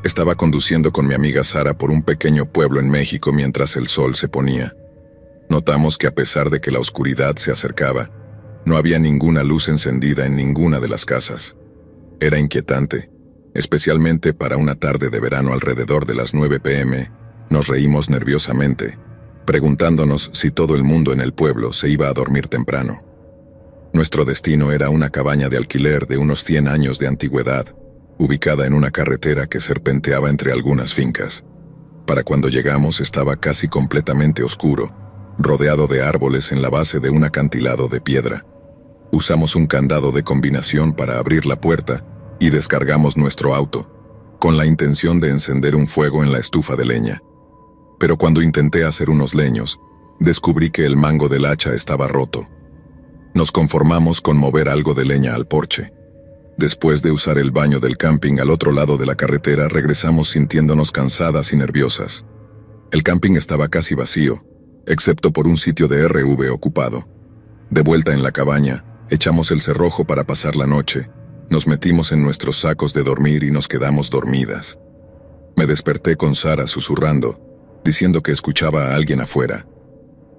Estaba conduciendo con mi amiga Sara por un pequeño pueblo en México mientras el sol se ponía. Notamos que a pesar de que la oscuridad se acercaba, no había ninguna luz encendida en ninguna de las casas. Era inquietante, especialmente para una tarde de verano alrededor de las 9 p.m. Nos reímos nerviosamente, preguntándonos si todo el mundo en el pueblo se iba a dormir temprano. Nuestro destino era una cabaña de alquiler de unos 100 años de antigüedad, ubicada en una carretera que serpenteaba entre algunas fincas. Para cuando llegamos estaba casi completamente oscuro, rodeado de árboles en la base de un acantilado de piedra. Usamos un candado de combinación para abrir la puerta y descargamos nuestro auto, con la intención de encender un fuego en la estufa de leña. Pero cuando intenté hacer unos leños, descubrí que el mango del hacha estaba roto. Nos conformamos con mover algo de leña al porche. Después de usar el baño del camping al otro lado de la carretera, regresamos sintiéndonos cansadas y nerviosas. El camping estaba casi vacío, excepto por un sitio de RV ocupado. De vuelta en la cabaña, echamos el cerrojo para pasar la noche, nos metimos en nuestros sacos de dormir y nos quedamos dormidas. Me desperté con Sara susurrando, diciendo que escuchaba a alguien afuera.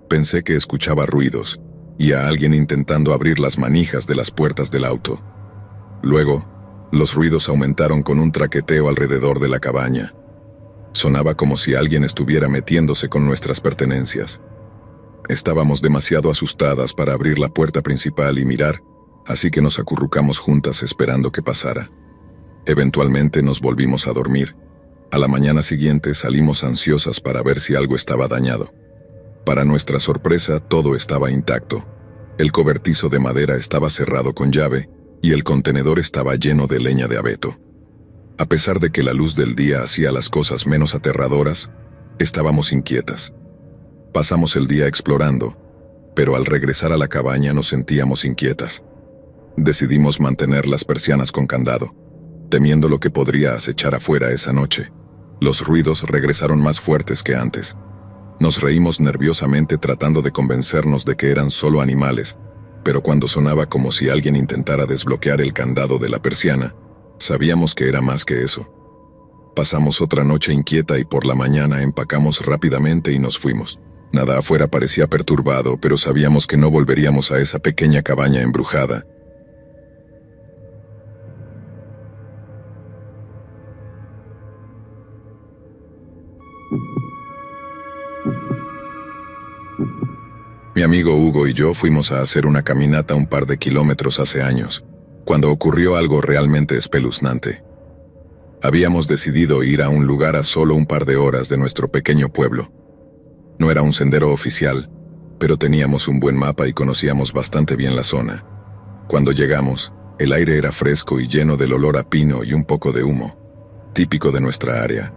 Pensé que escuchaba ruidos, y a alguien intentando abrir las manijas de las puertas del auto. Luego, los ruidos aumentaron con un traqueteo alrededor de la cabaña. Sonaba como si alguien estuviera metiéndose con nuestras pertenencias. Estábamos demasiado asustadas para abrir la puerta principal y mirar, así que nos acurrucamos juntas esperando que pasara. Eventualmente nos volvimos a dormir. A la mañana siguiente salimos ansiosas para ver si algo estaba dañado. Para nuestra sorpresa, todo estaba intacto. El cobertizo de madera estaba cerrado con llave, y el contenedor estaba lleno de leña de abeto. A pesar de que la luz del día hacía las cosas menos aterradoras, estábamos inquietas. Pasamos el día explorando, pero al regresar a la cabaña nos sentíamos inquietas. Decidimos mantener las persianas con candado, temiendo lo que podría acechar afuera esa noche. Los ruidos regresaron más fuertes que antes. Nos reímos nerviosamente tratando de convencernos de que eran solo animales, pero cuando sonaba como si alguien intentara desbloquear el candado de la persiana, sabíamos que era más que eso. Pasamos otra noche inquieta y por la mañana empacamos rápidamente y nos fuimos. Nada afuera parecía perturbado, pero sabíamos que no volveríamos a esa pequeña cabaña embrujada. Mi amigo Hugo y yo fuimos a hacer una caminata un par de kilómetros hace años, cuando ocurrió algo realmente espeluznante. Habíamos decidido ir a un lugar a solo un par de horas de nuestro pequeño pueblo. No era un sendero oficial, pero teníamos un buen mapa y conocíamos bastante bien la zona. Cuando llegamos, el aire era fresco y lleno del olor a pino y un poco de humo, típico de nuestra área.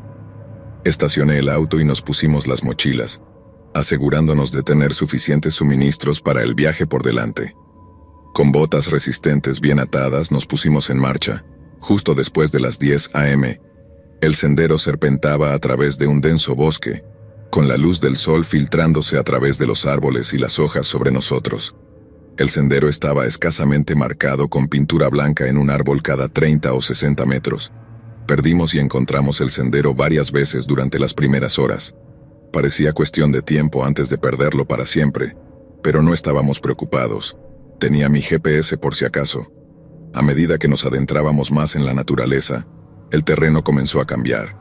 Estacioné el auto y nos pusimos las mochilas, asegurándonos de tener suficientes suministros para el viaje por delante. Con botas resistentes bien atadas nos pusimos en marcha. Justo después de las 10 a.m., el sendero serpentaba a través de un denso bosque, con la luz del sol filtrándose a través de los árboles y las hojas sobre nosotros. El sendero estaba escasamente marcado con pintura blanca en un árbol cada 30 o 60 metros. Perdimos y encontramos el sendero varias veces durante las primeras horas. Parecía cuestión de tiempo antes de perderlo para siempre, pero no estábamos preocupados. Tenía mi GPS por si acaso. A medida que nos adentrábamos más en la naturaleza, el terreno comenzó a cambiar.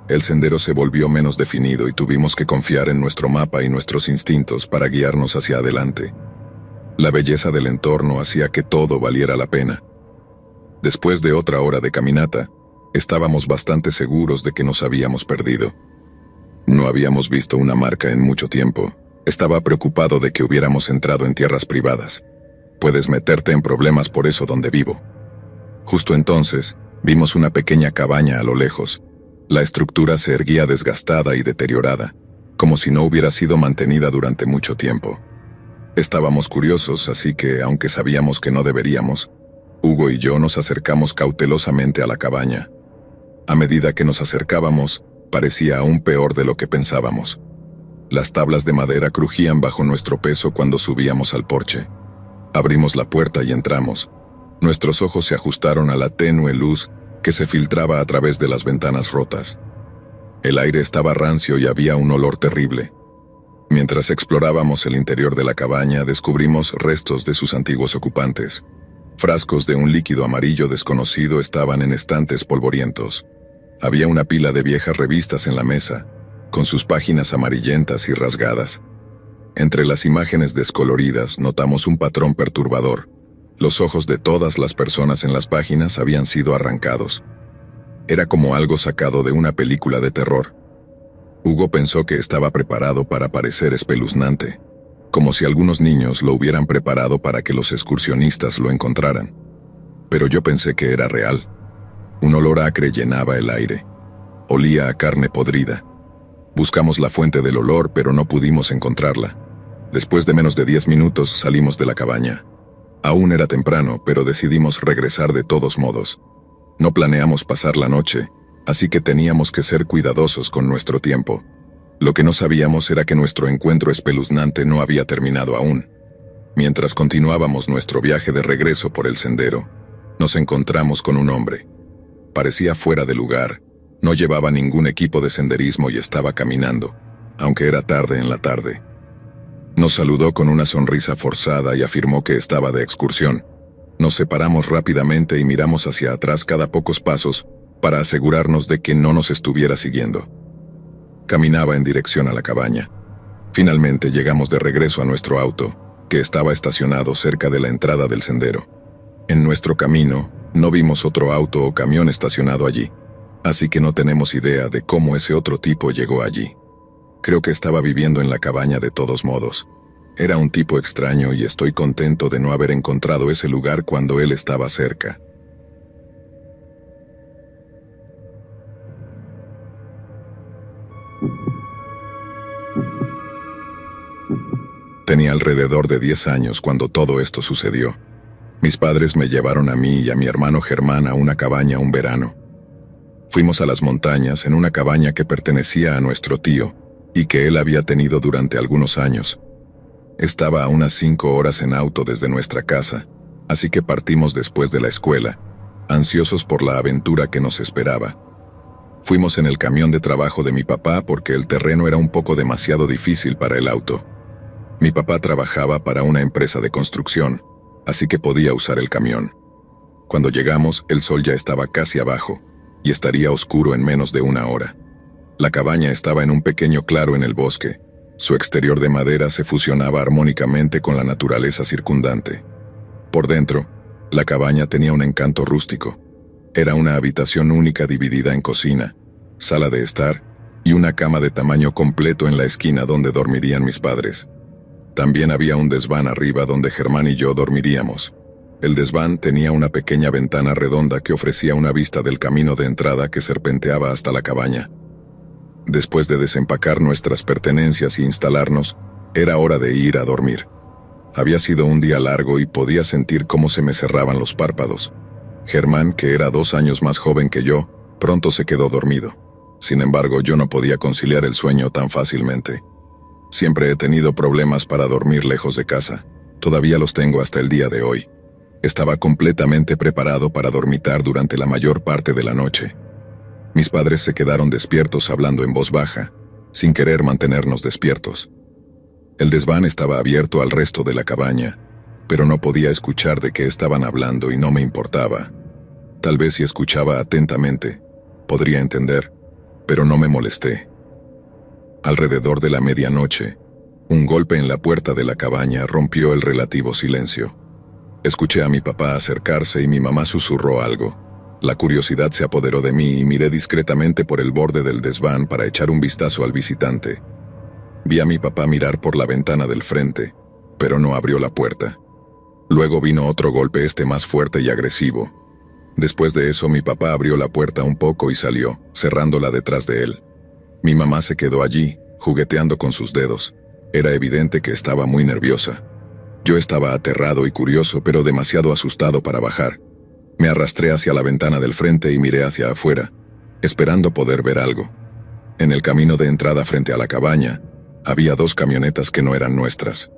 El sendero se volvió menos definido y tuvimos que confiar en nuestro mapa y nuestros instintos para guiarnos hacia adelante. La belleza del entorno hacía que todo valiera la pena. Después de otra hora de caminata, estábamos bastante seguros de que nos habíamos perdido. No habíamos visto una marca en mucho tiempo. Estaba preocupado de que hubiéramos entrado en tierras privadas. Puedes meterte en problemas por eso donde vivo. Justo entonces, vimos una pequeña cabaña a lo lejos. La estructura se erguía desgastada y deteriorada, como si no hubiera sido mantenida durante mucho tiempo. Estábamos curiosos, así que, aunque sabíamos que no deberíamos, Hugo y yo nos acercamos cautelosamente a la cabaña. A medida que nos acercábamos, parecía aún peor de lo que pensábamos. Las tablas de madera crujían bajo nuestro peso cuando subíamos al porche. Abrimos la puerta y entramos. Nuestros ojos se ajustaron a la tenue luz que se filtraba a través de las ventanas rotas. El aire estaba rancio y había un olor terrible. Mientras explorábamos el interior de la cabaña, descubrimos restos de sus antiguos ocupantes. Frascos de un líquido amarillo desconocido estaban en estantes polvorientos. Había una pila de viejas revistas en la mesa, con sus páginas amarillentas y rasgadas. Entre las imágenes descoloridas notamos un patrón perturbador. Los ojos de todas las personas en las páginas habían sido arrancados. Era como algo sacado de una película de terror. Hugo pensó que estaba preparado para parecer espeluznante, como si algunos niños lo hubieran preparado para que los excursionistas lo encontraran. Pero yo pensé que era real. Un olor acre llenaba el aire. Olía a carne podrida. Buscamos la fuente del olor, pero no pudimos encontrarla. Después de menos de 10 minutos salimos de la cabaña. Aún era temprano, pero decidimos regresar de todos modos. No planeamos pasar la noche, así que teníamos que ser cuidadosos con nuestro tiempo. Lo que no sabíamos era que nuestro encuentro espeluznante no había terminado aún. Mientras continuábamos nuestro viaje de regreso por el sendero, nos encontramos con un hombre. Parecía fuera de lugar, no llevaba ningún equipo de senderismo y estaba caminando, aunque era tarde en la tarde. Nos saludó con una sonrisa forzada y afirmó que estaba de excursión. Nos separamos rápidamente y miramos hacia atrás cada pocos pasos para asegurarnos de que no nos estuviera siguiendo. Caminaba en dirección a la cabaña. Finalmente llegamos de regreso a nuestro auto, que estaba estacionado cerca de la entrada del sendero. En nuestro camino, no vimos otro auto o camión estacionado allí, así que no tenemos idea de cómo ese otro tipo llegó allí. Creo que estaba viviendo en la cabaña de todos modos. Era un tipo extraño y estoy contento de no haber encontrado ese lugar cuando él estaba cerca. Tenía alrededor de 10 años cuando todo esto sucedió. Mis padres me llevaron a mí y a mi hermano Germán a una cabaña un verano. Fuimos a las montañas en una cabaña que pertenecía a nuestro tío y que él había tenido durante algunos años. Estaba a unas 5 horas en auto desde nuestra casa, así que partimos después de la escuela, ansiosos por la aventura que nos esperaba. Fuimos en el camión de trabajo de mi papá porque el terreno era un poco demasiado difícil para el auto. Mi papá trabajaba para una empresa de construcción, así que podía usar el camión. Cuando llegamos, el sol ya estaba casi abajo, y estaría oscuro en menos de una hora. La cabaña estaba en un pequeño claro en el bosque. Su exterior de madera se fusionaba armónicamente con la naturaleza circundante. Por dentro, la cabaña tenía un encanto rústico. Era una habitación única dividida en cocina, sala de estar y una cama de tamaño completo en la esquina donde dormirían mis padres. También había un desván arriba donde Germán y yo dormiríamos. El desván tenía una pequeña ventana redonda que ofrecía una vista del camino de entrada que serpenteaba hasta la cabaña. Después de desempacar nuestras pertenencias y instalarnos, era hora de ir a dormir. Había sido un día largo y podía sentir cómo se me cerraban los párpados. Germán, que era 2 años más joven que yo, pronto se quedó dormido. Sin embargo, yo no podía conciliar el sueño tan fácilmente. Siempre he tenido problemas para dormir lejos de casa. Todavía los tengo hasta el día de hoy. Estaba completamente preparado para dormitar durante la mayor parte de la noche. Mis padres se quedaron despiertos hablando en voz baja, sin querer mantenernos despiertos. El desván estaba abierto al resto de la cabaña, pero no podía escuchar de qué estaban hablando y no me importaba. Tal vez si escuchaba atentamente, podría entender, pero no me molesté. Alrededor de la medianoche, un golpe en la puerta de la cabaña rompió el relativo silencio. Escuché a mi papá acercarse y mi mamá susurró algo. La curiosidad se apoderó de mí y miré discretamente por el borde del desván para echar un vistazo al visitante. Vi a mi papá mirar por la ventana del frente, pero no abrió la puerta. Luego vino otro golpe, más fuerte y agresivo. Después de eso, mi papá abrió la puerta un poco y salió, cerrándola detrás de él. Mi mamá se quedó allí, jugueteando con sus dedos. Era evidente que estaba muy nerviosa. Yo estaba aterrado y curioso, pero demasiado asustado para bajar. Me arrastré hacia la ventana del frente y miré hacia afuera, esperando poder ver algo. En el camino de entrada frente a la cabaña, había 2 camionetas que no eran nuestras.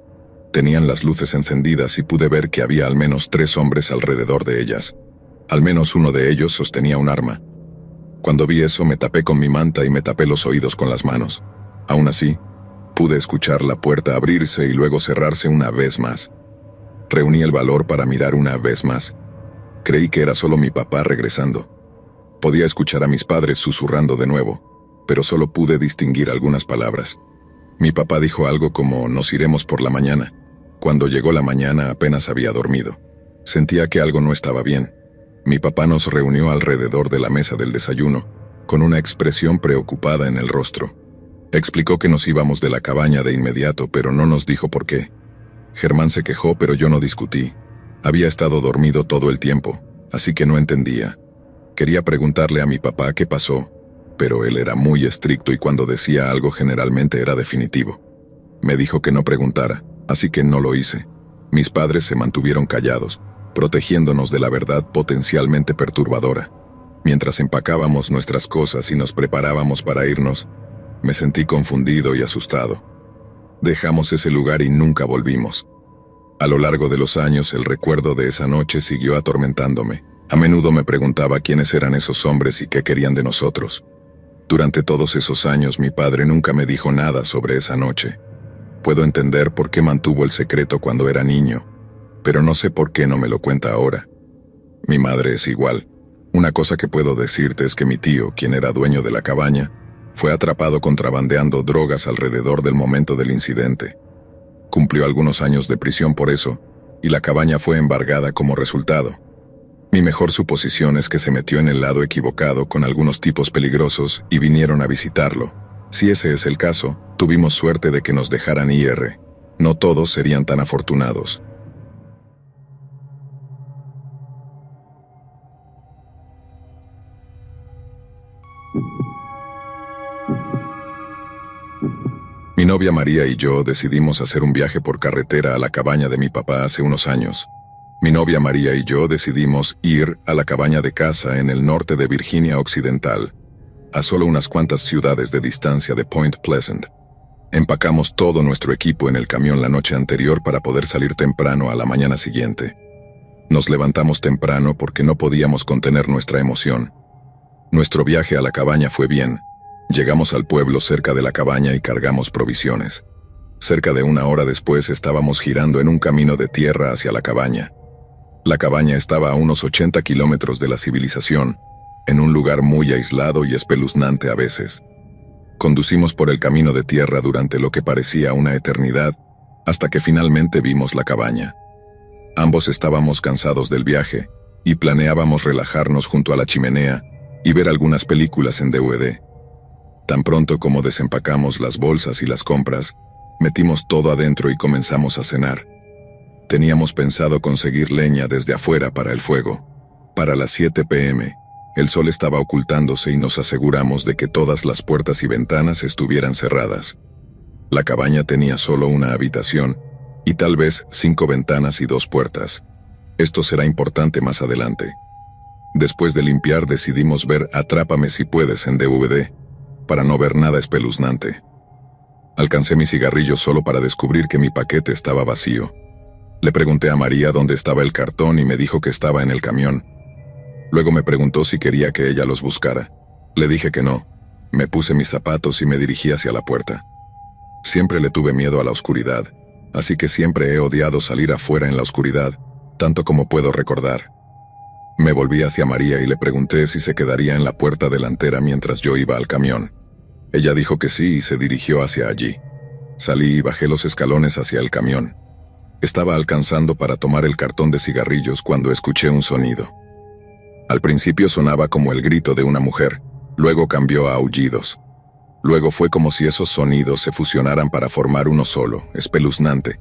Tenían las luces encendidas y pude ver que había al menos 3 hombres alrededor de ellas. Al menos uno de ellos sostenía un arma. Cuando vi eso, me tapé con mi manta y me tapé los oídos con las manos. Aún así, pude escuchar la puerta abrirse y luego cerrarse una vez más. Reuní el valor para mirar una vez más. Creí que era solo mi papá regresando. Podía escuchar a mis padres susurrando de nuevo, pero solo pude distinguir algunas palabras. Mi papá dijo algo como «nos iremos por la mañana». Cuando llegó la mañana apenas había dormido. Sentía que algo no estaba bien. Mi papá nos reunió alrededor de la mesa del desayuno, con una expresión preocupada en el rostro. Explicó que nos íbamos de la cabaña de inmediato, pero no nos dijo por qué. Germán se quejó, pero yo no discutí. Había estado dormido todo el tiempo, así que no entendía. Quería preguntarle a mi papá qué pasó, pero él era muy estricto y cuando decía algo generalmente era definitivo. Me dijo que no preguntara, así que no lo hice. Mis padres se mantuvieron callados, protegiéndonos de la verdad potencialmente perturbadora. Mientras empacábamos nuestras cosas y nos preparábamos para irnos, me sentí confundido y asustado. Dejamos ese lugar y nunca volvimos. A lo largo de los años, el recuerdo de esa noche siguió atormentándome. A menudo me preguntaba quiénes eran esos hombres y qué querían de nosotros. Durante todos esos años, mi padre nunca me dijo nada sobre esa noche. Puedo entender por qué mantuvo el secreto cuando era niño, pero no sé por qué no me lo cuenta ahora. Mi madre es igual. Una cosa que puedo decirte es que mi tío, quien era dueño de la cabaña, fue atrapado contrabandeando drogas alrededor del momento del incidente. Cumplió algunos años de prisión por eso, y la cabaña fue embargada como resultado. Mi mejor suposición es que se metió en el lado equivocado con algunos tipos peligrosos y vinieron a visitarlo. Si ese es el caso, tuvimos suerte de que nos dejaran ir. No todos serían tan afortunados. Mi novia María y yo decidimos hacer un viaje por carretera a la cabaña de mi papá hace unos años. Mi novia María y yo decidimos ir a la cabaña de caza en el norte de Virginia Occidental, a solo unas cuantas ciudades de distancia de Point Pleasant. Empacamos todo nuestro equipo en el camión la noche anterior para poder salir temprano a la mañana siguiente. Nos levantamos temprano porque no podíamos contener nuestra emoción. Nuestro viaje a la cabaña fue bien. Llegamos al pueblo cerca de la cabaña y cargamos provisiones. Cerca de una hora después estábamos girando en un camino de tierra hacia la cabaña. La cabaña estaba a unos 80 kilómetros de la civilización, en un lugar muy aislado y espeluznante a veces. Conducimos por el camino de tierra durante lo que parecía una eternidad, hasta que finalmente vimos la cabaña. Ambos estábamos cansados del viaje, y planeábamos relajarnos junto a la chimenea y ver algunas películas en DVD. Tan pronto como desempacamos las bolsas y las compras, metimos todo adentro y comenzamos a cenar. Teníamos pensado conseguir leña desde afuera para el fuego. Para las 7 p.m., el sol estaba ocultándose y nos aseguramos de que todas las puertas y ventanas estuvieran cerradas. La cabaña tenía solo una habitación, y tal vez 5 ventanas y 2 puertas. Esto será importante más adelante. Después de limpiar decidimos ver Atrápame si puedes en DVD, para no ver nada espeluznante. Alcancé mi cigarrillo solo para descubrir que mi paquete estaba vacío. Le pregunté a María dónde estaba el cartón y me dijo que estaba en el camión. Luego me preguntó si quería que ella los buscara. Le dije que no. Me puse mis zapatos y me dirigí hacia la puerta. Siempre le tuve miedo a la oscuridad, así que siempre he odiado salir afuera en la oscuridad, tanto como puedo recordar. Me volví hacia María y le pregunté si se quedaría en la puerta delantera mientras yo iba al camión. Ella dijo que sí y se dirigió hacia allí. Salí y bajé los escalones hacia el camión. Estaba alcanzando para tomar el cartón de cigarrillos cuando escuché un sonido. Al principio sonaba como el grito de una mujer, luego cambió a aullidos. Luego fue como si esos sonidos se fusionaran para formar uno solo, espeluznante.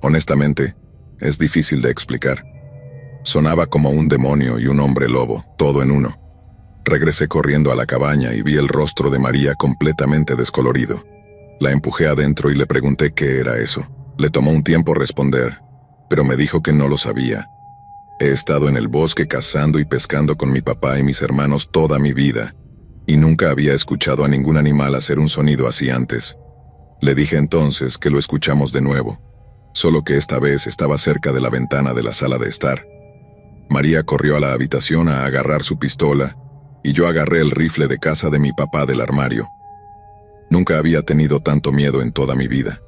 Honestamente, es difícil de explicar. Sonaba como un demonio y un hombre lobo, todo en uno. Regresé corriendo a la cabaña y vi el rostro de María completamente descolorido. La empujé adentro y le pregunté qué era eso. Le tomó un tiempo responder, pero me dijo que no lo sabía. He estado en el bosque cazando y pescando con mi papá y mis hermanos toda mi vida, y nunca había escuchado a ningún animal hacer un sonido así antes. Le dije entonces que lo escuchamos de nuevo. solo que esta vez estaba cerca de la ventana de la sala de estar. María corrió a la habitación a agarrar su pistola, y yo agarré el rifle de caza de mi papá del armario. Nunca había tenido tanto miedo en toda mi vida.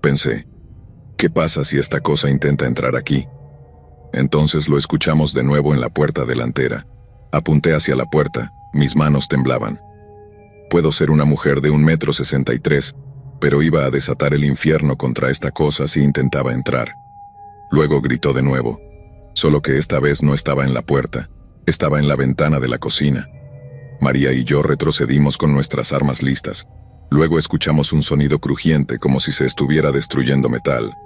Pensé, ¿qué pasa si esta cosa intenta entrar aquí? Entonces lo escuchamos de nuevo en la puerta delantera. Apunté hacia la puerta, mis manos temblaban. Puedo ser una mujer de 1,63 m, pero iba a desatar el infierno contra esta cosa si intentaba entrar. Luego gritó de nuevo, solo que esta vez no estaba en la puerta, estaba en la ventana de la cocina. María y yo retrocedimos con nuestras armas listas. Luego escuchamos un sonido crujiente como si se estuviera destruyendo metal.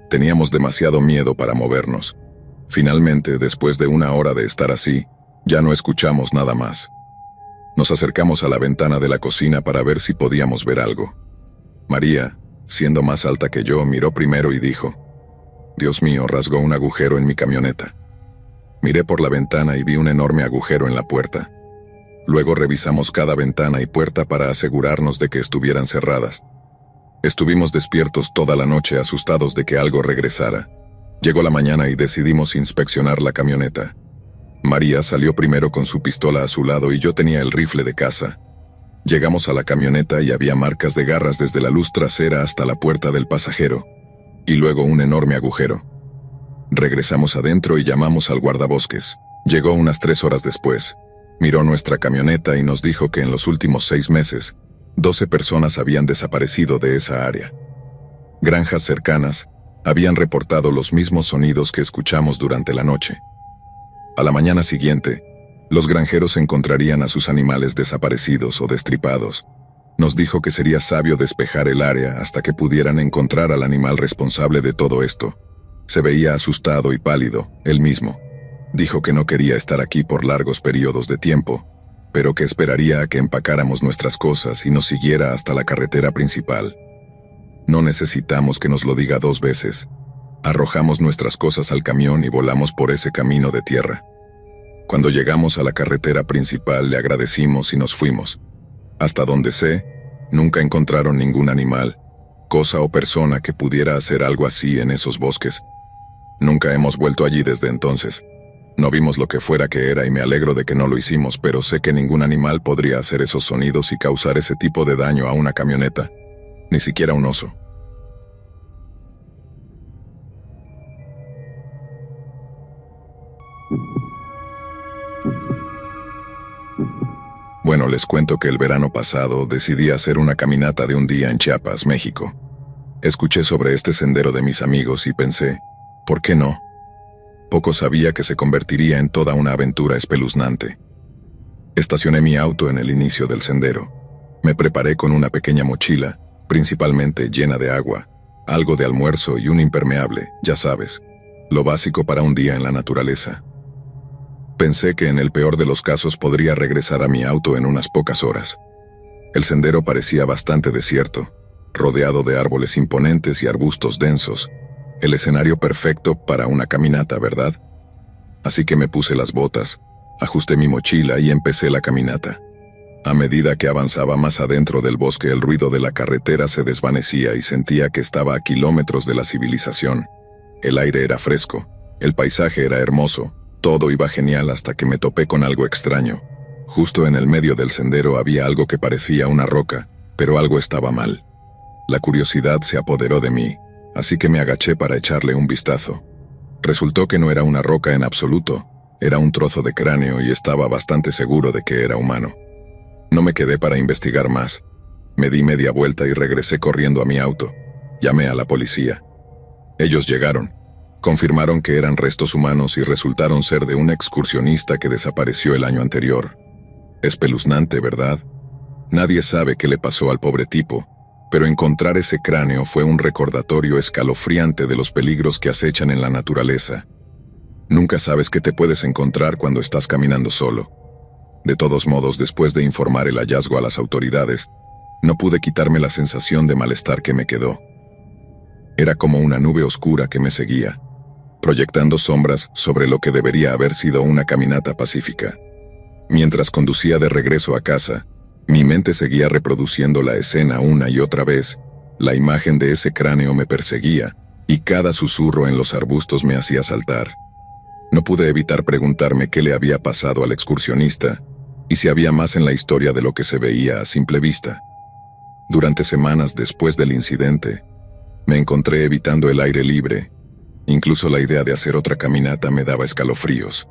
Teníamos demasiado miedo para movernos. Finalmente, después de 1 hora de estar así, ya no escuchamos nada más. Nos acercamos a la ventana de la cocina para ver si podíamos ver algo. María, siendo más alta que yo, miró primero y dijo, «Dios mío», rasgó un agujero en mi camioneta. Miré por la ventana y vi un enorme agujero en la puerta. Luego revisamos cada ventana y puerta para asegurarnos de que estuvieran cerradas. Estuvimos despiertos toda la noche asustados de que algo regresara. Llegó la mañana y decidimos inspeccionar la camioneta. María salió primero con su pistola a su lado y yo tenía el rifle de caza. Llegamos a la camioneta y había marcas de garras desde la luz trasera hasta la puerta del pasajero, y luego un enorme agujero. Regresamos adentro y llamamos al guardabosques. Llegó unas 3 horas después. Miró nuestra camioneta y nos dijo que en los últimos 6 meses, 12 personas habían desaparecido de esa área. Granjas cercanas habían reportado los mismos sonidos que escuchamos durante la noche. A la mañana siguiente, los granjeros encontrarían a sus animales desaparecidos o destripados. Nos dijo que sería sabio despejar el área hasta que pudieran encontrar al animal responsable de todo esto. Se veía asustado y pálido, él mismo. Dijo que no quería estar aquí por largos periodos de tiempo, pero que esperaría a que empacáramos nuestras cosas y nos siguiera hasta la carretera principal. No necesitamos que nos lo diga 2 veces. Arrojamos nuestras cosas al camión y volamos por ese camino de tierra. Cuando llegamos a la carretera principal le agradecimos y nos fuimos. Hasta donde sé, nunca encontraron ningún animal, cosa o persona que pudiera hacer algo así en esos bosques. Nunca hemos vuelto allí desde entonces. No vimos lo que fuera que era y me alegro de que no lo hicimos, pero sé que ningún animal podría hacer esos sonidos y causar ese tipo de daño a una camioneta, ni siquiera un oso. Bueno, les cuento que el verano pasado decidí hacer una caminata de un día en Chiapas, México. Escuché sobre este sendero de mis amigos y pensé, ¿por qué no? Poco sabía que se convertiría en toda una aventura espeluznante. Estacioné mi auto en el inicio del sendero. Me preparé con una pequeña mochila, principalmente llena de agua, algo de almuerzo y un impermeable, ya sabes, lo básico para un día en la naturaleza. Pensé que en el peor de los casos podría regresar a mi auto en unas pocas horas. El sendero parecía bastante desierto, rodeado de árboles imponentes y arbustos densos. El escenario perfecto para una caminata, ¿verdad? Así que me puse las botas, ajusté mi mochila y empecé la caminata. A medida que avanzaba más adentro del bosque, el ruido de la carretera se desvanecía y sentía que estaba a kilómetros de la civilización. El aire era fresco, el paisaje era hermoso, todo iba genial hasta que me topé con algo extraño. Justo en el medio del sendero había algo que parecía una roca, pero algo estaba mal. La curiosidad se apoderó de mí, así que me agaché para echarle un vistazo. Resultó que no era una roca en absoluto, era un trozo de cráneo y estaba bastante seguro de que era humano. No me quedé para investigar más. Me di media vuelta y regresé corriendo a mi auto. Llamé a la policía. Ellos llegaron, confirmaron que eran restos humanos y resultaron ser de un excursionista que desapareció el año anterior. Espeluznante, ¿verdad? Nadie sabe qué le pasó al pobre tipo, pero encontrar ese cráneo fue un recordatorio escalofriante de los peligros que acechan en la naturaleza. Nunca sabes qué te puedes encontrar cuando estás caminando solo. De todos modos, después de informar el hallazgo a las autoridades, no pude quitarme la sensación de malestar que me quedó. Era como una nube oscura que me seguía, proyectando sombras sobre lo que debería haber sido una caminata pacífica. Mientras conducía de regreso a casa, mi mente seguía reproduciendo la escena una y otra vez. La imagen de ese cráneo me perseguía, y cada susurro en los arbustos me hacía saltar. No pude evitar preguntarme qué le había pasado al excursionista y si había más en la historia de lo que se veía a simple vista. Durante semanas después del incidente, me encontré evitando el aire libre. Incluso la idea de hacer otra caminata me daba escalofríos.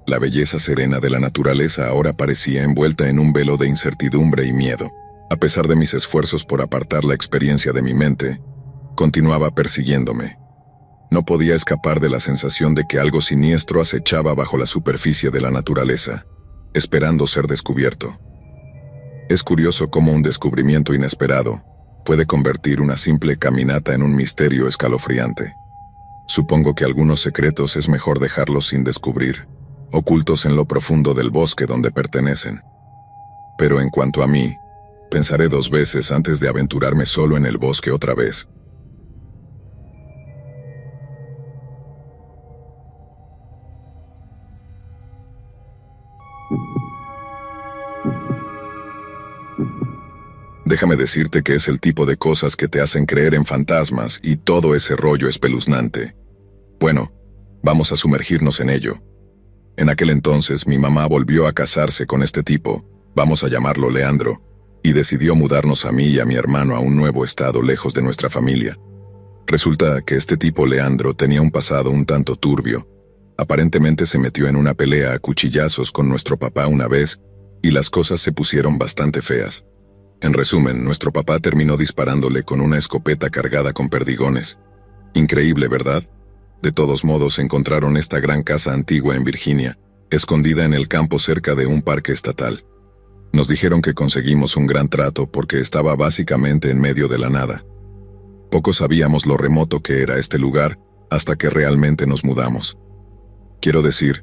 La belleza serena de la naturaleza ahora parecía envuelta en un velo de incertidumbre y miedo. A pesar de mis esfuerzos por apartar la experiencia de mi mente, continuaba persiguiéndome. No podía escapar de la sensación de que algo siniestro acechaba bajo la superficie de la naturaleza, esperando ser descubierto. Es curioso cómo un descubrimiento inesperado puede convertir una simple caminata en un misterio escalofriante. Supongo que algunos secretos es mejor dejarlos sin descubrir, ocultos en lo profundo del bosque donde pertenecen. Pero en cuanto a mí, pensaré 2 veces antes de aventurarme solo en el bosque otra vez. Déjame decirte que es el tipo de cosas que te hacen creer en fantasmas y todo ese rollo espeluznante. Bueno, vamos a sumergirnos en ello. En aquel entonces mi mamá volvió a casarse con este tipo, vamos a llamarlo Leandro, y decidió mudarnos a mí y a mi hermano a un nuevo estado lejos de nuestra familia. Resulta que este tipo Leandro tenía un pasado un tanto turbio. Aparentemente se metió en una pelea a cuchillazos con nuestro papá una vez, y las cosas se pusieron bastante feas. En resumen, nuestro papá terminó disparándole con una escopeta cargada con perdigones. Increíble, ¿verdad? De todos modos, encontraron esta gran casa antigua en Virginia, escondida en el campo cerca de un parque estatal. Nos dijeron que conseguimos un gran trato porque estaba básicamente en medio de la nada. Poco sabíamos lo remoto que era este lugar hasta que realmente nos mudamos. Quiero decir,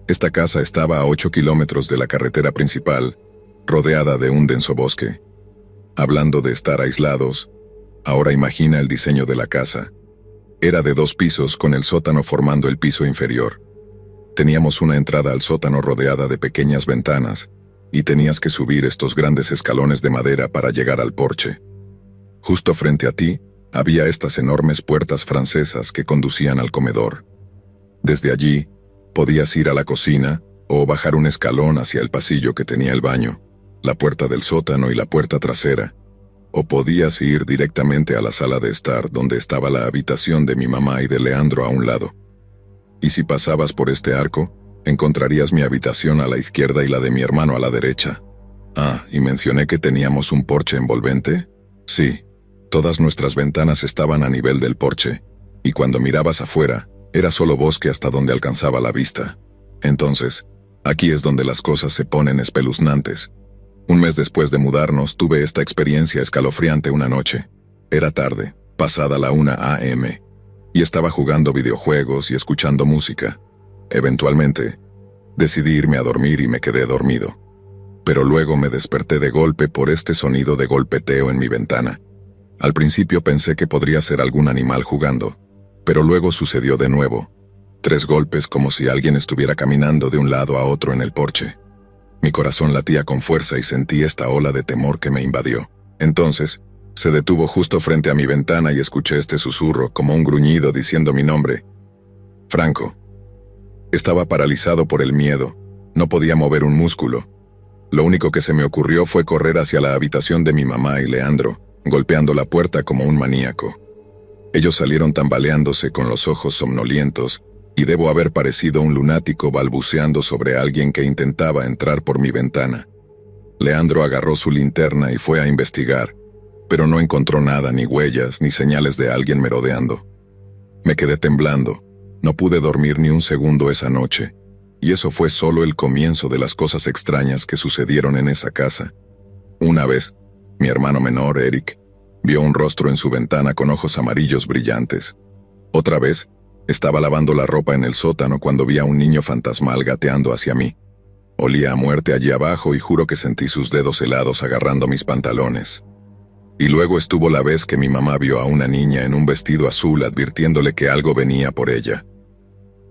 esta casa estaba a 8 kilómetros de la carretera principal, rodeada de un denso bosque. Hablando de estar aislados, ahora imagina el diseño de la casa. Era de 2 pisos con el sótano formando el piso inferior. Teníamos una entrada al sótano rodeada de pequeñas ventanas, y tenías que subir estos grandes escalones de madera para llegar al porche. Justo frente a ti, había estas enormes puertas francesas que conducían al comedor. Desde allí, podías ir a la cocina o bajar un escalón hacia el pasillo que tenía el baño, la puerta del sótano y la puerta trasera, o podías ir directamente a la sala de estar donde estaba la habitación de mi mamá y de Leandro a un lado. Y si pasabas por este arco, encontrarías mi habitación a la izquierda y la de mi hermano a la derecha. Ah, y mencioné que teníamos un porche envolvente. Sí, todas nuestras ventanas estaban a nivel del porche, y cuando mirabas afuera, era solo bosque hasta donde alcanzaba la vista. Entonces, aquí es donde las cosas se ponen espeluznantes. Un mes después de mudarnos, tuve esta experiencia escalofriante una noche. Era tarde, pasada la 1 a.m., y estaba jugando videojuegos y escuchando música. Eventualmente, decidí irme a dormir y me quedé dormido. Pero luego me desperté de golpe por este sonido de golpeteo en mi ventana. Al principio pensé que podría ser algún animal jugando, pero luego sucedió de nuevo. 3 golpes como si alguien estuviera caminando de un lado a otro en el porche. Mi corazón latía con fuerza y sentí esta ola de temor que me invadió. Entonces, se detuvo justo frente a mi ventana y escuché este susurro como un gruñido diciendo mi nombre. Franco. Estaba paralizado por el miedo. No podía mover un músculo. Lo único que se me ocurrió fue correr hacia la habitación de mi mamá y Leandro, golpeando la puerta como un maníaco. Ellos salieron tambaleándose con los ojos somnolientos, y debo haber parecido un lunático balbuceando sobre alguien que intentaba entrar por mi ventana. Leandro agarró su linterna y fue a investigar, pero no encontró nada, ni huellas, ni señales de alguien merodeando. Me quedé temblando, no pude dormir ni un segundo esa noche, y eso fue solo el comienzo de las cosas extrañas que sucedieron en esa casa. Una vez, mi hermano menor, Eric, vio un rostro en su ventana con ojos amarillos brillantes. Otra vez, estaba lavando la ropa en el sótano cuando vi a un niño fantasmal gateando hacia mí. Olía a muerte allí abajo y juro que sentí sus dedos helados agarrando mis pantalones. Y luego estuvo la vez que mi mamá vio a una niña en un vestido azul advirtiéndole que algo venía por ella.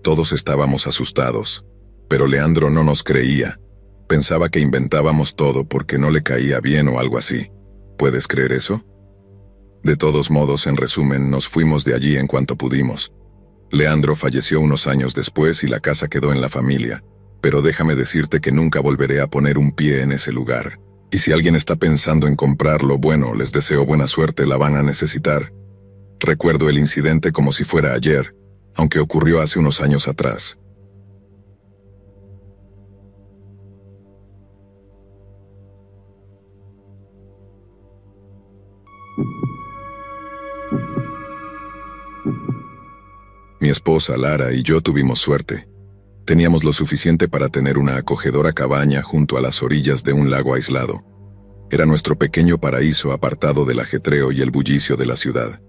Todos estábamos asustados, pero Leandro no nos creía. Pensaba que inventábamos todo porque no le caía bien o algo así. ¿Puedes creer eso? De todos modos, en resumen, nos fuimos de allí en cuanto pudimos. Leandro falleció unos años después y la casa quedó en la familia, pero déjame decirte que nunca volveré a poner un pie en ese lugar. Y si alguien está pensando en comprarlo, bueno, les deseo buena suerte, la van a necesitar. Recuerdo el incidente como si fuera ayer, aunque ocurrió hace unos años atrás. Mi esposa, Lara, y yo tuvimos suerte. Teníamos lo suficiente para tener una acogedora cabaña junto a las orillas de un lago aislado. Era nuestro pequeño paraíso apartado del ajetreo y el bullicio de la ciudad.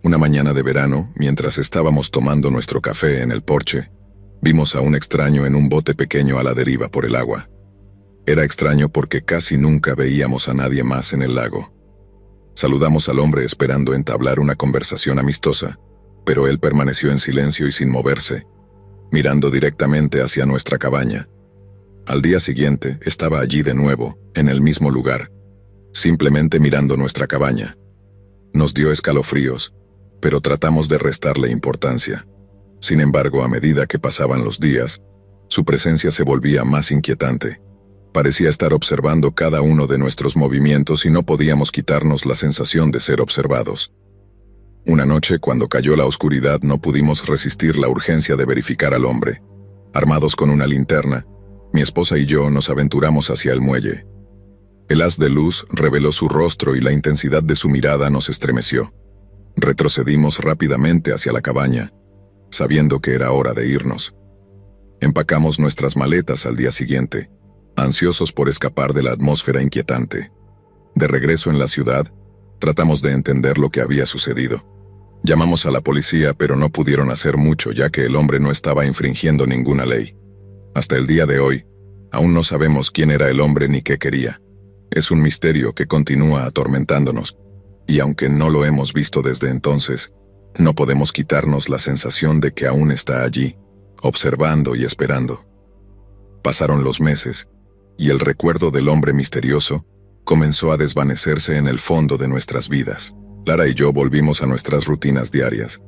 Una mañana de verano, mientras estábamos tomando nuestro café en el porche, vimos a un extraño en un bote pequeño a la deriva por el agua. Era extraño porque casi nunca veíamos a nadie más en el lago. Saludamos al hombre esperando entablar una conversación amistosa, pero él permaneció en silencio y sin moverse, mirando directamente hacia nuestra cabaña. Al día siguiente estaba allí de nuevo, en el mismo lugar, simplemente mirando nuestra cabaña. Nos dio escalofríos, pero tratamos de restarle importancia. Sin embargo, a medida que pasaban los días, su presencia se volvía más inquietante. Parecía estar observando cada uno de nuestros movimientos y no podíamos quitarnos la sensación de ser observados. Una noche, cuando cayó la oscuridad, no pudimos resistir la urgencia de verificar al hombre. Armados con una linterna, mi esposa y yo nos aventuramos hacia el muelle. El haz de luz reveló su rostro y la intensidad de su mirada nos estremeció. Retrocedimos rápidamente hacia la cabaña, sabiendo que era hora de irnos. Empacamos nuestras maletas al día siguiente, ansiosos por escapar de la atmósfera inquietante. De regreso en la ciudad, tratamos de entender lo que había sucedido. Llamamos a la policía, pero no pudieron hacer mucho ya que el hombre no estaba infringiendo ninguna ley. Hasta el día de hoy, aún no sabemos quién era el hombre ni qué quería. Es un misterio que continúa atormentándonos, y aunque no lo hemos visto desde entonces, no podemos quitarnos la sensación de que aún está allí, observando y esperando. Pasaron los meses, y el recuerdo del hombre misterioso comenzó a desvanecerse en el fondo de nuestras vidas. Lara y yo volvimos a nuestras rutinas diarias,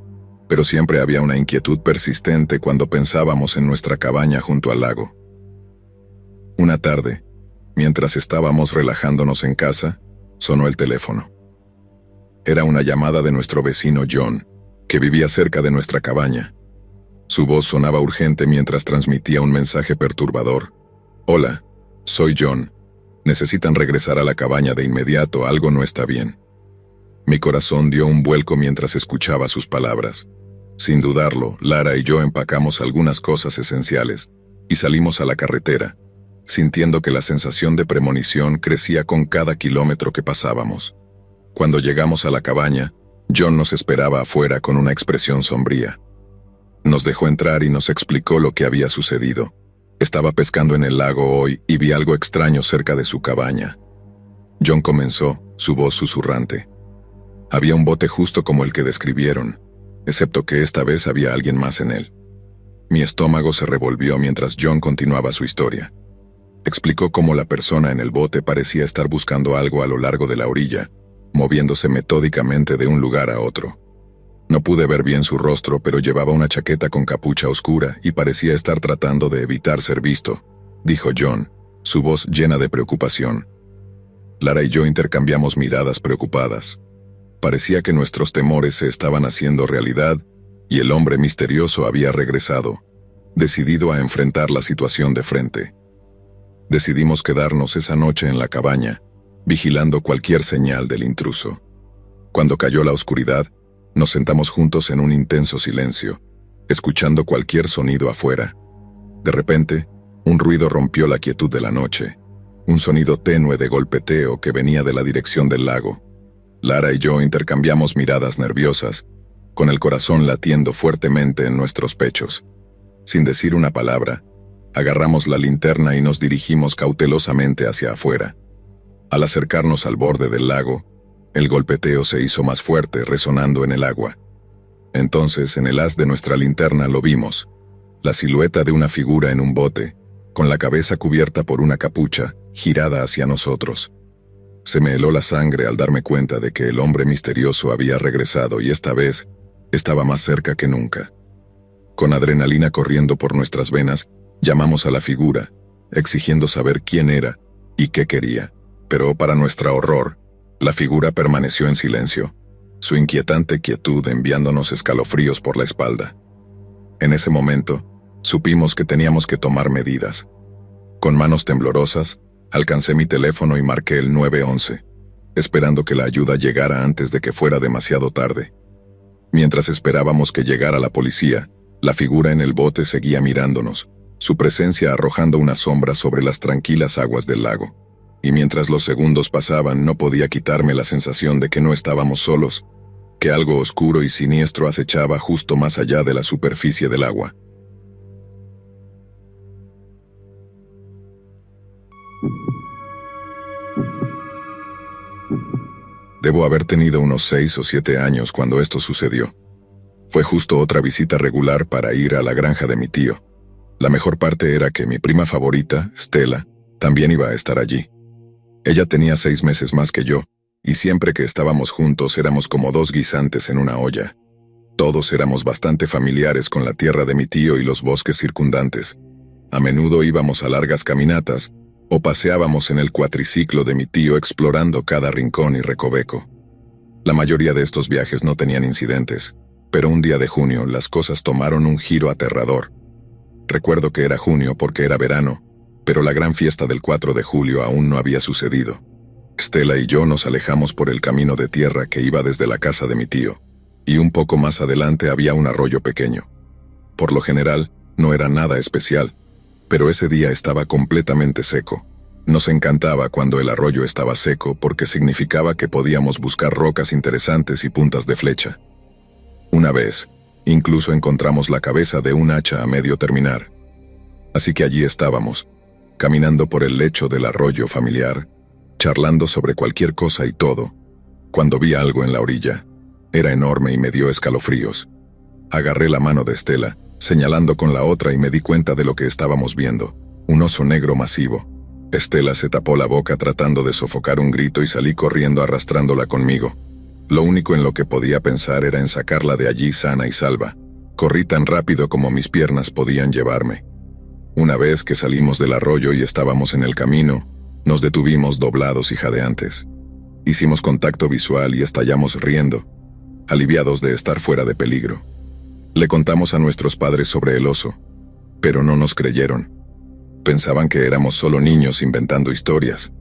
pero siempre había una inquietud persistente cuando pensábamos en nuestra cabaña junto al lago. Una tarde, mientras estábamos relajándonos en casa, sonó el teléfono. Era una llamada de nuestro vecino John, que vivía cerca de nuestra cabaña. Su voz sonaba urgente mientras transmitía un mensaje perturbador. «Hola, soy John. Necesitan regresar a la cabaña de inmediato, algo no está bien». Mi corazón dio un vuelco mientras escuchaba sus palabras. Sin dudarlo, Lara y yo empacamos algunas cosas esenciales y salimos a la carretera, sintiendo que la sensación de premonición crecía con cada kilómetro que pasábamos. Cuando llegamos a la cabaña, John nos esperaba afuera con una expresión sombría. Nos dejó entrar y nos explicó lo que había sucedido. Estaba pescando en el lago hoy y vi algo extraño cerca de su cabaña. John comenzó, su voz susurrante. Había un bote justo como el que describieron, excepto que esta vez había alguien más en él. Mi estómago se revolvió mientras John continuaba su historia. Explicó cómo la persona en el bote parecía estar buscando algo a lo largo de la orilla, moviéndose metódicamente de un lugar a otro. No pude ver bien su rostro, pero llevaba una chaqueta con capucha oscura y parecía estar tratando de evitar ser visto, dijo John, su voz llena de preocupación. Lara y yo intercambiamos miradas preocupadas. Parecía que nuestros temores se estaban haciendo realidad y el hombre misterioso había regresado, decidido a enfrentar la situación de frente. Decidimos quedarnos esa noche en la cabaña, vigilando cualquier señal del intruso. Cuando cayó la oscuridad, nos sentamos juntos en un intenso silencio, escuchando cualquier sonido afuera. De repente, un ruido rompió la quietud de la noche, un sonido tenue de golpeteo que venía de la dirección del lago. Lara y yo intercambiamos miradas nerviosas, con el corazón latiendo fuertemente en nuestros pechos. Sin decir una palabra, agarramos la linterna y nos dirigimos cautelosamente hacia afuera. Al acercarnos al borde del lago, el golpeteo se hizo más fuerte, resonando en el agua. Entonces, en el haz de nuestra linterna lo vimos, la silueta de una figura en un bote, con la cabeza cubierta por una capucha, girada hacia nosotros. Se me heló la sangre al darme cuenta de que el hombre misterioso había regresado y esta vez estaba más cerca que nunca. Con adrenalina corriendo por nuestras venas, llamamos a la figura, exigiendo saber quién era y qué quería. Pero, para nuestro horror, la figura permaneció en silencio, su inquietante quietud enviándonos escalofríos por la espalda. En ese momento, supimos que teníamos que tomar medidas. Con manos temblorosas, alcancé mi teléfono y marqué el 911, esperando que la ayuda llegara antes de que fuera demasiado tarde. Mientras esperábamos que llegara la policía, la figura en el bote seguía mirándonos, su presencia arrojando una sombra sobre las tranquilas aguas del lago. Y mientras los segundos pasaban, no podía quitarme la sensación de que no estábamos solos, que algo oscuro y siniestro acechaba justo más allá de la superficie del agua. Debo haber tenido unos 6 o 7 años cuando esto sucedió. Fue justo otra visita regular para ir a la granja de mi tío. La mejor parte era que mi prima favorita, Stella, también iba a estar allí. Ella tenía 6 meses más que yo, y siempre que estábamos juntos éramos como 2 guisantes en una olla. Todos éramos bastante familiares con la tierra de mi tío y los bosques circundantes. A menudo íbamos a largas caminatas, o paseábamos en el cuatriciclo de mi tío explorando cada rincón y recoveco. La mayoría de estos viajes no tenían incidentes, pero un día de junio las cosas tomaron un giro aterrador. Recuerdo que era junio porque era verano, pero la gran fiesta del 4 de julio aún no había sucedido. Stella y yo nos alejamos por el camino de tierra que iba desde la casa de mi tío, y un poco más adelante había un arroyo pequeño. Por lo general, no era nada especial, pero ese día estaba completamente seco. Nos encantaba cuando el arroyo estaba seco porque significaba que podíamos buscar rocas interesantes y puntas de flecha. Una vez, incluso encontramos la cabeza de un hacha a medio terminar. Así que allí estábamos, caminando por el lecho del arroyo familiar, charlando sobre cualquier cosa y todo, cuando vi algo en la orilla. Era enorme y me dio escalofríos. Agarré la mano de Stella, señalando con la otra y me di cuenta de lo que estábamos viendo, un oso negro masivo. Stella se tapó la boca tratando de sofocar un grito y salí corriendo arrastrándola conmigo. Lo único en lo que podía pensar era en sacarla de allí sana y salva. Corrí tan rápido como mis piernas podían llevarme. Una vez que salimos del arroyo y estábamos en el camino, nos detuvimos doblados y jadeantes. Hicimos contacto visual y estallamos riendo, aliviados de estar fuera de peligro. Le contamos a nuestros padres sobre el oso, pero no nos creyeron. Pensaban que éramos solo niños inventando historias,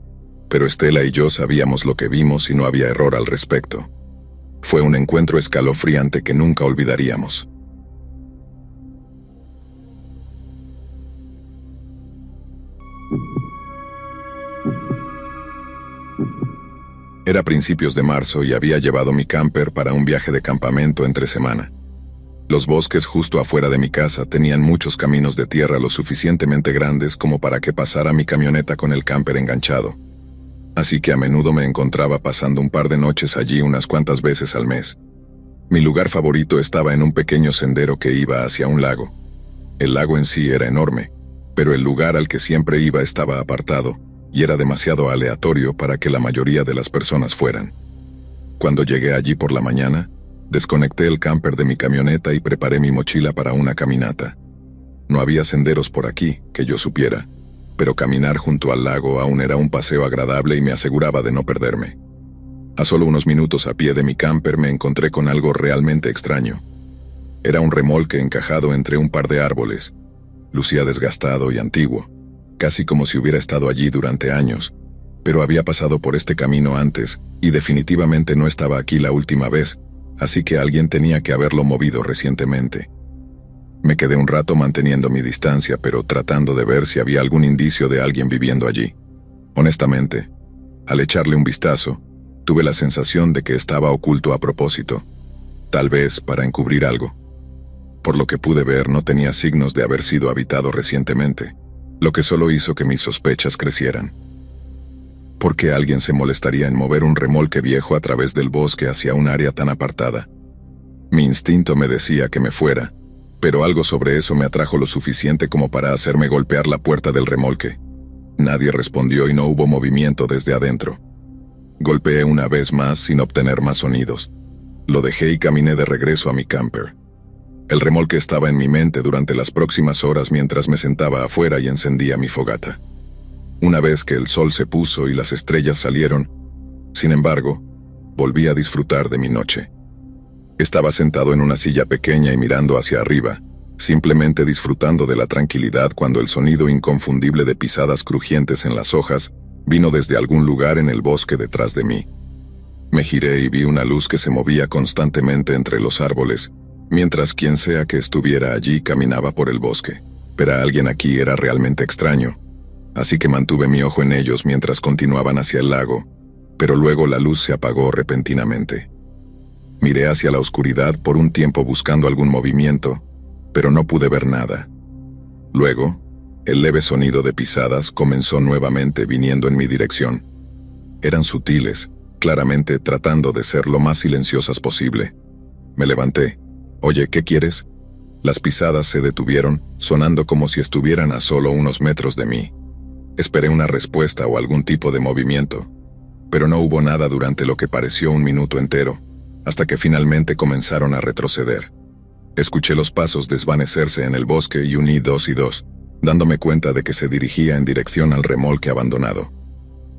pero Stella y yo sabíamos lo que vimos y no había error al respecto. Fue un encuentro escalofriante que nunca olvidaríamos. Era principios de marzo y había llevado mi camper para un viaje de campamento entre semana. Los bosques justo afuera de mi casa tenían muchos caminos de tierra lo suficientemente grandes como para que pasara mi camioneta con el camper enganchado. Así que a menudo me encontraba pasando un par de noches allí unas cuantas veces al mes. Mi lugar favorito estaba en un pequeño sendero que iba hacia un lago. El lago en sí era enorme, pero el lugar al que siempre iba estaba apartado, y era demasiado aleatorio para que la mayoría de las personas fueran. Cuando llegué allí por la mañana, desconecté el camper de mi camioneta y preparé mi mochila para una caminata. No había senderos por aquí, que yo supiera, pero caminar junto al lago aún era un paseo agradable y me aseguraba de no perderme. A solo unos minutos a pie de mi camper me encontré con algo realmente extraño. Era un remolque encajado entre un par de árboles. Lucía desgastado y antiguo, casi como si hubiera estado allí durante años, pero había pasado por este camino antes y definitivamente no estaba aquí la última vez, así que alguien tenía que haberlo movido recientemente. Me quedé un rato manteniendo mi distancia, pero tratando de ver si había algún indicio de alguien viviendo allí. Honestamente, al echarle un vistazo, tuve la sensación de que estaba oculto a propósito, tal vez para encubrir algo. Por lo que pude ver, no tenía signos de haber sido habitado recientemente, lo que solo hizo que mis sospechas crecieran. ¿Por qué alguien se molestaría en mover un remolque viejo a través del bosque hacia un área tan apartada? Mi instinto me decía que me fuera, pero algo sobre eso me atrajo lo suficiente como para hacerme golpear la puerta del remolque. Nadie respondió y no hubo movimiento desde adentro. Golpeé una vez más sin obtener más sonidos. Lo dejé y caminé de regreso a mi camper. El remolque estaba en mi mente durante las próximas horas mientras me sentaba afuera y encendía mi fogata. Una vez que el sol se puso y las estrellas salieron, sin embargo, volví a disfrutar de mi noche. Estaba sentado en una silla pequeña y mirando hacia arriba, simplemente disfrutando de la tranquilidad cuando el sonido inconfundible de pisadas crujientes en las hojas vino desde algún lugar en el bosque detrás de mí. Me giré y vi una luz que se movía constantemente entre los árboles, mientras quien sea que estuviera allí caminaba por el bosque. Pero alguien aquí era realmente extraño, así que mantuve mi ojo en ellos mientras continuaban hacia el lago, pero luego la luz se apagó repentinamente. Miré hacia la oscuridad por un tiempo buscando algún movimiento, pero no pude ver nada. Luego, el leve sonido de pisadas comenzó nuevamente viniendo en mi dirección. Eran sutiles, claramente tratando de ser lo más silenciosas posible. Me levanté. «Oye, ¿qué quieres?» Las pisadas se detuvieron, sonando como si estuvieran a solo unos metros de mí. Esperé una respuesta o algún tipo de movimiento, pero no hubo nada durante lo que pareció un minuto entero, hasta que finalmente comenzaron a retroceder. Escuché los pasos desvanecerse en el bosque y uní 2 y 2, dándome cuenta de que se dirigía en dirección al remolque abandonado.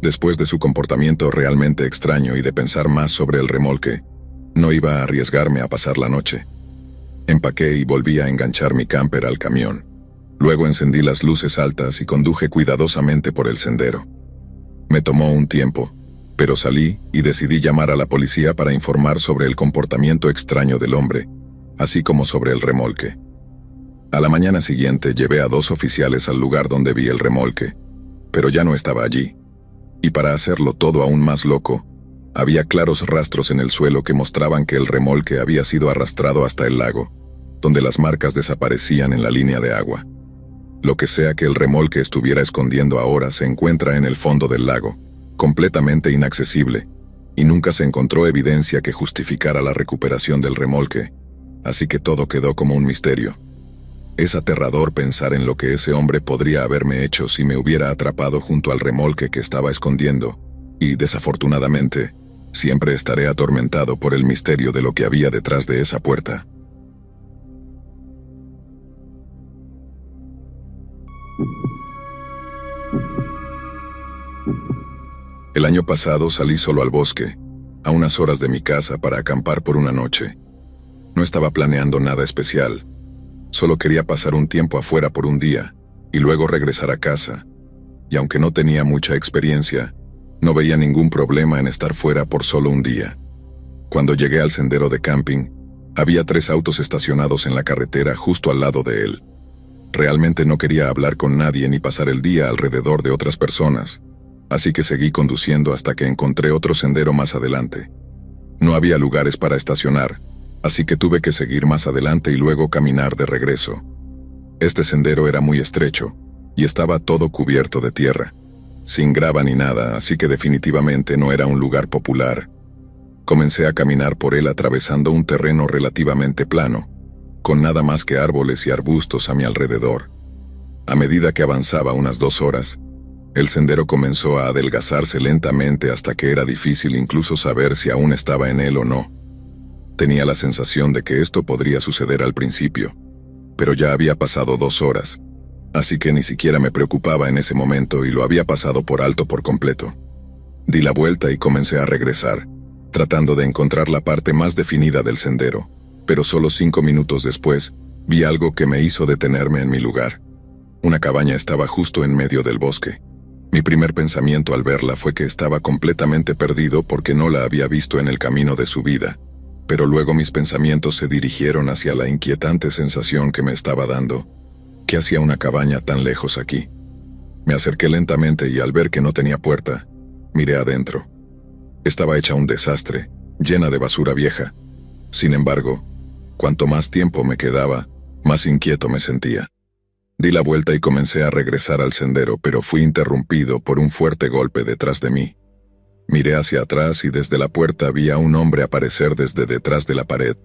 Después de su comportamiento realmente extraño y de pensar más sobre el remolque, no iba a arriesgarme a pasar la noche. Empaqué y volví a enganchar mi camper al camión. Luego encendí las luces altas y conduje cuidadosamente por el sendero. Me tomó un tiempo, pero salí y decidí llamar a la policía para informar sobre el comportamiento extraño del hombre, así como sobre el remolque. A la mañana siguiente llevé a 2 oficiales al lugar donde vi el remolque, pero ya no estaba allí. Y para hacerlo todo aún más loco, había claros rastros en el suelo que mostraban que el remolque había sido arrastrado hasta el lago, donde las marcas desaparecían en la línea de agua. Lo que sea que el remolque estuviera escondiendo ahora se encuentra en el fondo del lago, completamente inaccesible, y nunca se encontró evidencia que justificara la recuperación del remolque, así que todo quedó como un misterio. Es aterrador pensar en lo que ese hombre podría haberme hecho si me hubiera atrapado junto al remolque que estaba escondiendo, y desafortunadamente, siempre estaré atormentado por el misterio de lo que había detrás de esa puerta. El año pasado salí solo al bosque, a unas horas de mi casa para acampar por una noche. No estaba planeando nada especial, solo quería pasar un tiempo afuera por un día, y luego regresar a casa, y aunque no tenía mucha experiencia, no veía ningún problema en estar fuera por solo un día. Cuando llegué al sendero de camping, había 3 autos estacionados en la carretera justo al lado de él. Realmente no quería hablar con nadie ni pasar el día alrededor de otras personas, así que seguí conduciendo hasta que encontré otro sendero más adelante. No había lugares para estacionar, así que tuve que seguir más adelante y luego caminar de regreso. Este sendero era muy estrecho, y estaba todo cubierto de tierra, sin grava ni nada, así que definitivamente no era un lugar popular. Comencé a caminar por él atravesando un terreno relativamente plano, con nada más que árboles y arbustos a mi alrededor. A medida que avanzaba unas 2 horas, el sendero comenzó a adelgazarse lentamente hasta que era difícil incluso saber si aún estaba en él o no. Tenía la sensación de que esto podría suceder al principio, pero ya había pasado 2 horas, así que ni siquiera me preocupaba en ese momento y lo había pasado por alto por completo. Di la vuelta y comencé a regresar, tratando de encontrar la parte más definida del sendero, pero solo 5 minutos después, vi algo que me hizo detenerme en mi lugar. Una cabaña estaba justo en medio del bosque. Mi primer pensamiento al verla fue que estaba completamente perdido porque no la había visto en el camino de subida, pero luego mis pensamientos se dirigieron hacia la inquietante sensación que me estaba dando. ¿Qué hacía una cabaña tan lejos aquí? Me acerqué lentamente y al ver que no tenía puerta, miré adentro. Estaba hecha un desastre, llena de basura vieja. Sin embargo, cuanto más tiempo me quedaba, más inquieto me sentía. Di la vuelta y comencé a regresar al sendero, pero fui interrumpido por un fuerte golpe detrás de mí. Miré hacia atrás y desde la puerta vi a un hombre aparecer desde detrás de la pared.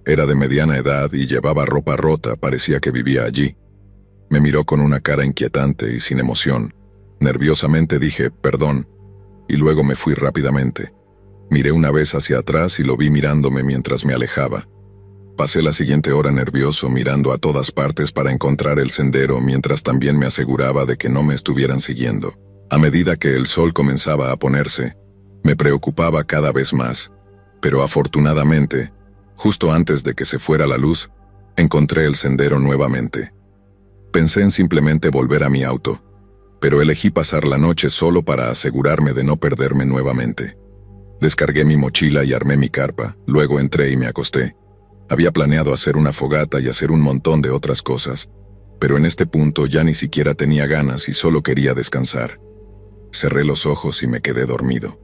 Era de mediana edad y llevaba ropa rota, parecía que vivía allí. Me miró con una cara inquietante y sin emoción. Nerviosamente dije, «Perdón», y luego me fui rápidamente. Miré una vez hacia atrás y lo vi mirándome mientras me alejaba. Pasé la siguiente hora nervioso mirando a todas partes para encontrar el sendero mientras también me aseguraba de que no me estuvieran siguiendo. A medida que el sol comenzaba a ponerse, me preocupaba cada vez más, pero afortunadamente, justo antes de que se fuera la luz, encontré el sendero nuevamente. Pensé en simplemente volver a mi auto, pero elegí pasar la noche solo para asegurarme de no perderme nuevamente. Descargué mi mochila y armé mi carpa, luego entré y me acosté. Había planeado hacer una fogata y hacer un montón de otras cosas, pero en este punto ya ni siquiera tenía ganas y solo quería descansar. Cerré los ojos y me quedé dormido.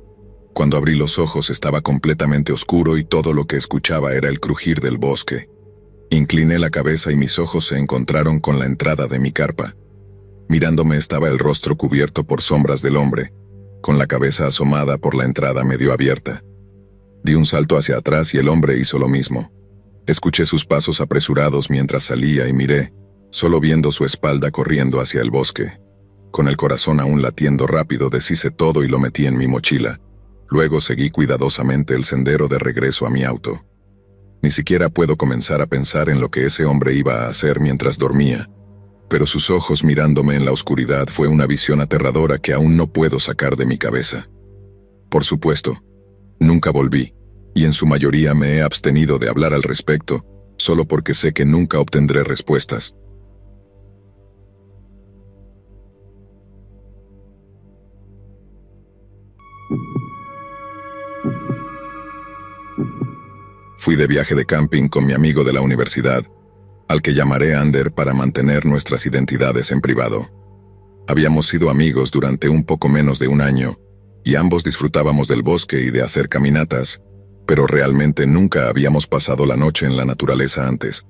Cuando abrí los ojos estaba completamente oscuro y todo lo que escuchaba era el crujir del bosque. Incliné la cabeza y mis ojos se encontraron con la entrada de mi carpa. Mirándome estaba el rostro cubierto por sombras del hombre, con la cabeza asomada por la entrada medio abierta. Di un salto hacia atrás y el hombre hizo lo mismo. Escuché sus pasos apresurados mientras salía y miré, solo viendo su espalda corriendo hacia el bosque. Con el corazón aún latiendo rápido deshice todo y lo metí en mi mochila. Luego seguí cuidadosamente el sendero de regreso a mi auto. Ni siquiera puedo comenzar a pensar en lo que ese hombre iba a hacer mientras dormía, pero sus ojos mirándome en la oscuridad fue una visión aterradora que aún no puedo sacar de mi cabeza. Por supuesto, nunca volví, y en su mayoría me he abstenido de hablar al respecto, solo porque sé que nunca obtendré respuestas. Fui de viaje de camping con mi amigo de la universidad, al que llamaré Ander para mantener nuestras identidades en privado. Habíamos sido amigos durante un poco menos de un año, y ambos disfrutábamos del bosque y de hacer caminatas, pero realmente nunca habíamos pasado la noche en la naturaleza antes.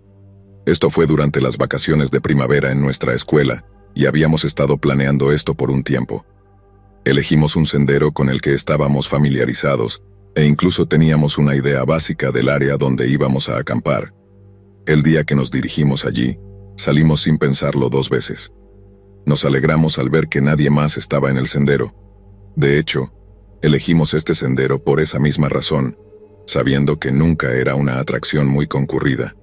Esto fue durante las vacaciones de primavera en nuestra escuela, y habíamos estado planeando esto por un tiempo. Elegimos un sendero con el que estábamos familiarizados, e incluso teníamos una idea básica del área donde íbamos a acampar. El día que nos dirigimos allí, salimos sin pensarlo 2 veces. Nos alegramos al ver que nadie más estaba en el sendero. De hecho, elegimos este sendero por esa misma razón, sabiendo que nunca era una atracción muy concurrida.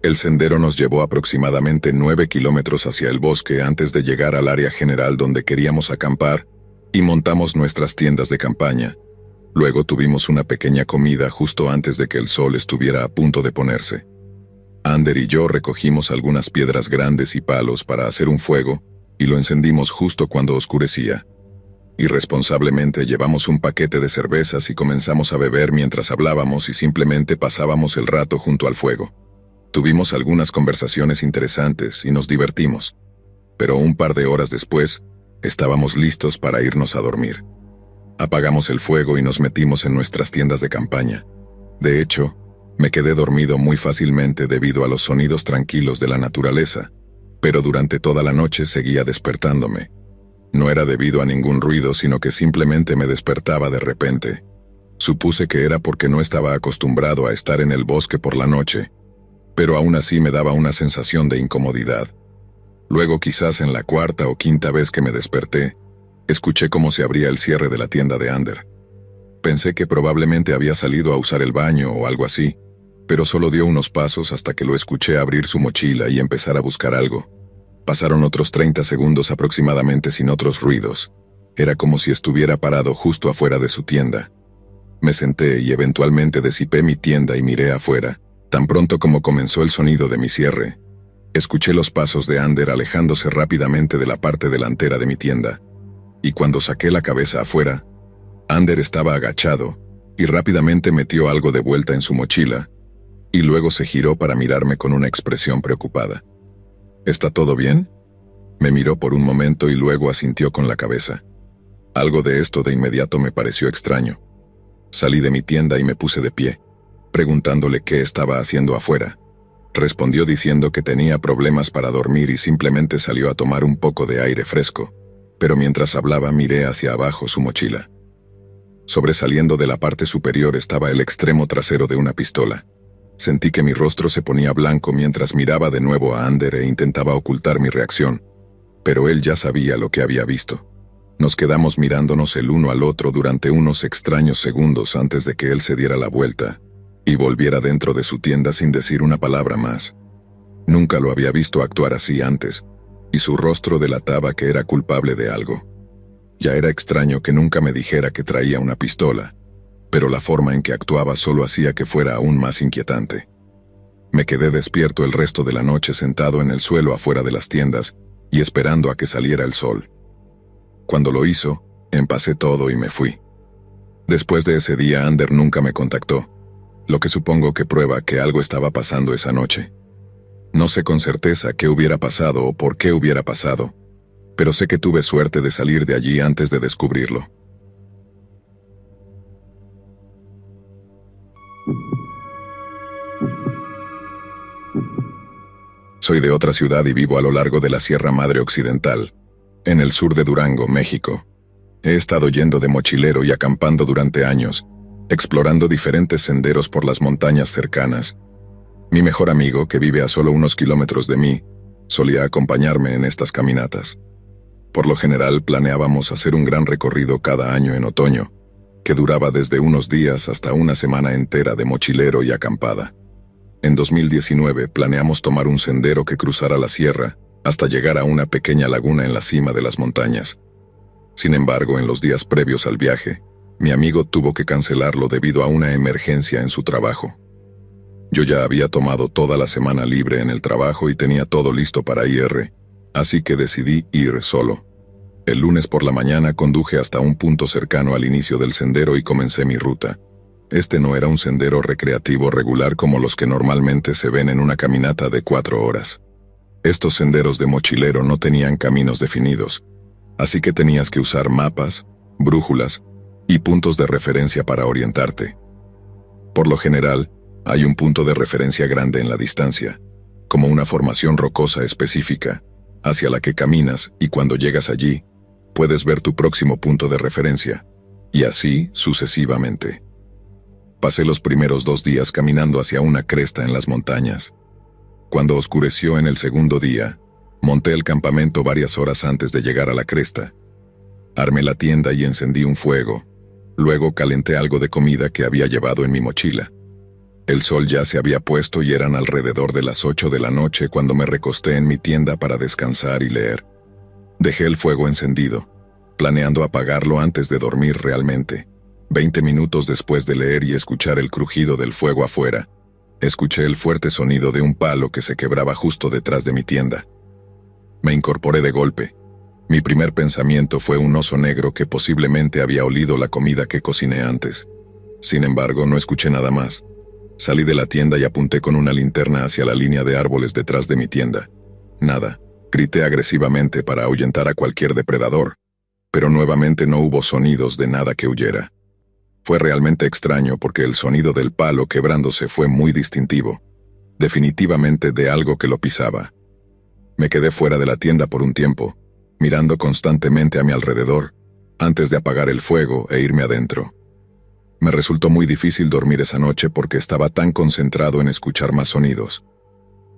El sendero nos llevó aproximadamente 9 kilómetros hacia el bosque antes de llegar al área general donde queríamos acampar, y montamos nuestras tiendas de campaña. Luego tuvimos una pequeña comida justo antes de que el sol estuviera a punto de ponerse. Ander y yo recogimos algunas piedras grandes y palos para hacer un fuego, y lo encendimos justo cuando oscurecía. Irresponsablemente llevamos un paquete de cervezas y comenzamos a beber mientras hablábamos y simplemente pasábamos el rato junto al fuego. Tuvimos algunas conversaciones interesantes y nos divertimos, pero un par de horas después, estábamos listos para irnos a dormir. Apagamos el fuego y nos metimos en nuestras tiendas de campaña. De hecho, me quedé dormido muy fácilmente debido a los sonidos tranquilos de la naturaleza, pero durante toda la noche seguía despertándome. No era debido a ningún ruido, sino que simplemente me despertaba de repente. Supuse que era porque no estaba acostumbrado a estar en el bosque por la noche, pero aún así me daba una sensación de incomodidad. Luego, quizás en la 4ª o 5ª vez que me desperté, escuché cómo se abría el cierre de la tienda de Ander. Pensé que probablemente había salido a usar el baño o algo así, pero solo dio unos pasos hasta que lo escuché abrir su mochila y empezar a buscar algo. Pasaron otros 30 segundos aproximadamente sin otros ruidos. Era como si estuviera parado justo afuera de su tienda. Me senté y eventualmente disipé mi tienda y miré afuera. Tan pronto como comenzó el sonido de mi cierre, escuché los pasos de Ander alejándose rápidamente de la parte delantera de mi tienda. Y cuando saqué la cabeza afuera, Ander estaba agachado y rápidamente metió algo de vuelta en su mochila, y luego se giró para mirarme con una expresión preocupada. ¿Está todo bien? Me miró por un momento y luego asintió con la cabeza. Algo de esto de inmediato me pareció extraño. Salí de mi tienda y me puse de pie, preguntándole qué estaba haciendo afuera. Respondió diciendo que tenía problemas para dormir y simplemente salió a tomar un poco de aire fresco, pero mientras hablaba miré hacia abajo su mochila. Sobresaliendo de la parte superior estaba el extremo trasero de una pistola. Sentí que mi rostro se ponía blanco mientras miraba de nuevo a Ander e intentaba ocultar mi reacción, pero él ya sabía lo que había visto. Nos quedamos mirándonos el uno al otro durante unos extraños segundos antes de que él se diera la vuelta y volviera dentro de su tienda sin decir una palabra más. Nunca lo había visto actuar así antes, y su rostro delataba que era culpable de algo. Ya era extraño que nunca me dijera que traía una pistola, pero la forma en que actuaba solo hacía que fuera aún más inquietante. Me quedé despierto el resto de la noche sentado en el suelo afuera de las tiendas y esperando a que saliera el sol. Cuando lo hizo, empacé todo y me fui. Después de ese día, Ander nunca me contactó, lo que supongo que prueba que algo estaba pasando esa noche. No sé con certeza qué hubiera pasado o por qué hubiera pasado, pero sé que tuve suerte de salir de allí antes de descubrirlo. Soy de otra ciudad y vivo a lo largo de la Sierra Madre Occidental, en el sur de Durango, México. He estado yendo de mochilero y acampando durante años, explorando diferentes senderos por las montañas cercanas. Mi mejor amigo, que vive a solo unos kilómetros de mí, solía acompañarme en estas caminatas. Por lo general planeábamos hacer un gran recorrido cada año en otoño, que duraba desde unos días hasta una semana entera de mochilero y acampada. En 2019 planeamos tomar un sendero que cruzara la sierra hasta llegar a una pequeña laguna en la cima de las montañas. Sin embargo, en los días previos al viaje, mi amigo tuvo que cancelarlo debido a una emergencia en su trabajo. Yo ya había tomado toda la semana libre en el trabajo y tenía todo listo para ir, así que decidí ir solo. El lunes por la mañana conduje hasta un punto cercano al inicio del sendero y comencé mi ruta. Este no era un sendero recreativo regular como los que normalmente se ven en una caminata de 4 horas. Estos senderos de mochilero no tenían caminos definidos, así que tenías que usar mapas, brújulas y puntos de referencia para orientarte. Por lo general, hay un punto de referencia grande en la distancia, como una formación rocosa específica, hacia la que caminas y cuando llegas allí, puedes ver tu próximo punto de referencia, y así sucesivamente. Pasé los primeros 2 días caminando hacia una cresta en las montañas. Cuando oscureció en el segundo día, monté el campamento varias horas antes de llegar a la cresta. Armé la tienda y encendí un fuego. Luego calenté algo de comida que había llevado en mi mochila. El sol ya se había puesto y eran alrededor de las 8 de la noche cuando me recosté en mi tienda para descansar y leer. Dejé el fuego encendido, planeando apagarlo antes de dormir realmente. 20 minutos después de leer y escuchar el crujido del fuego afuera, escuché el fuerte sonido de un palo que se quebraba justo detrás de mi tienda. Me incorporé de golpe. Mi primer pensamiento fue un oso negro que posiblemente había olido la comida que cociné antes. Sin embargo, no escuché nada más. Salí de la tienda y apunté con una linterna hacia la línea de árboles detrás de mi tienda. Nada. Grité agresivamente para ahuyentar a cualquier depredador, pero nuevamente no hubo sonidos de nada que huyera. Fue realmente extraño porque el sonido del palo quebrándose fue muy distintivo, definitivamente de algo que lo pisaba. Me quedé fuera de la tienda por un tiempo, mirando constantemente a mi alrededor, antes de apagar el fuego e irme adentro. Me resultó muy difícil dormir esa noche porque estaba tan concentrado en escuchar más sonidos.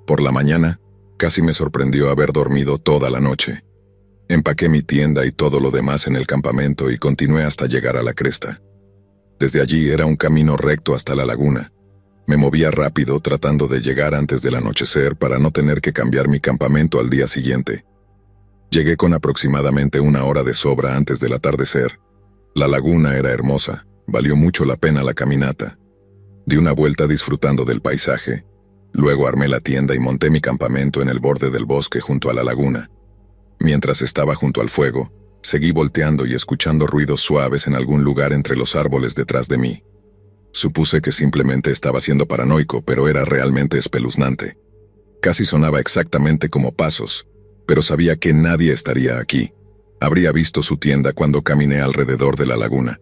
Por la mañana, casi me sorprendió haber dormido toda la noche. Empaqué mi tienda y todo lo demás en el campamento y continué hasta llegar a la cresta. Desde allí era un camino recto hasta la laguna. Me movía rápido tratando de llegar antes del anochecer para no tener que cambiar mi campamento al día siguiente. Llegué con aproximadamente 1 hora de sobra antes del atardecer. La laguna era hermosa, valió mucho la pena la caminata. Di una vuelta disfrutando del paisaje. Luego armé la tienda y monté mi campamento en el borde del bosque junto a la laguna. Mientras estaba junto al fuego, seguí volteando y escuchando ruidos suaves en algún lugar entre los árboles detrás de mí. Supuse que simplemente estaba siendo paranoico, pero era realmente espeluznante. Casi sonaba exactamente como pasos, pero sabía que nadie estaría aquí. Habría visto su tienda cuando caminé alrededor de la laguna.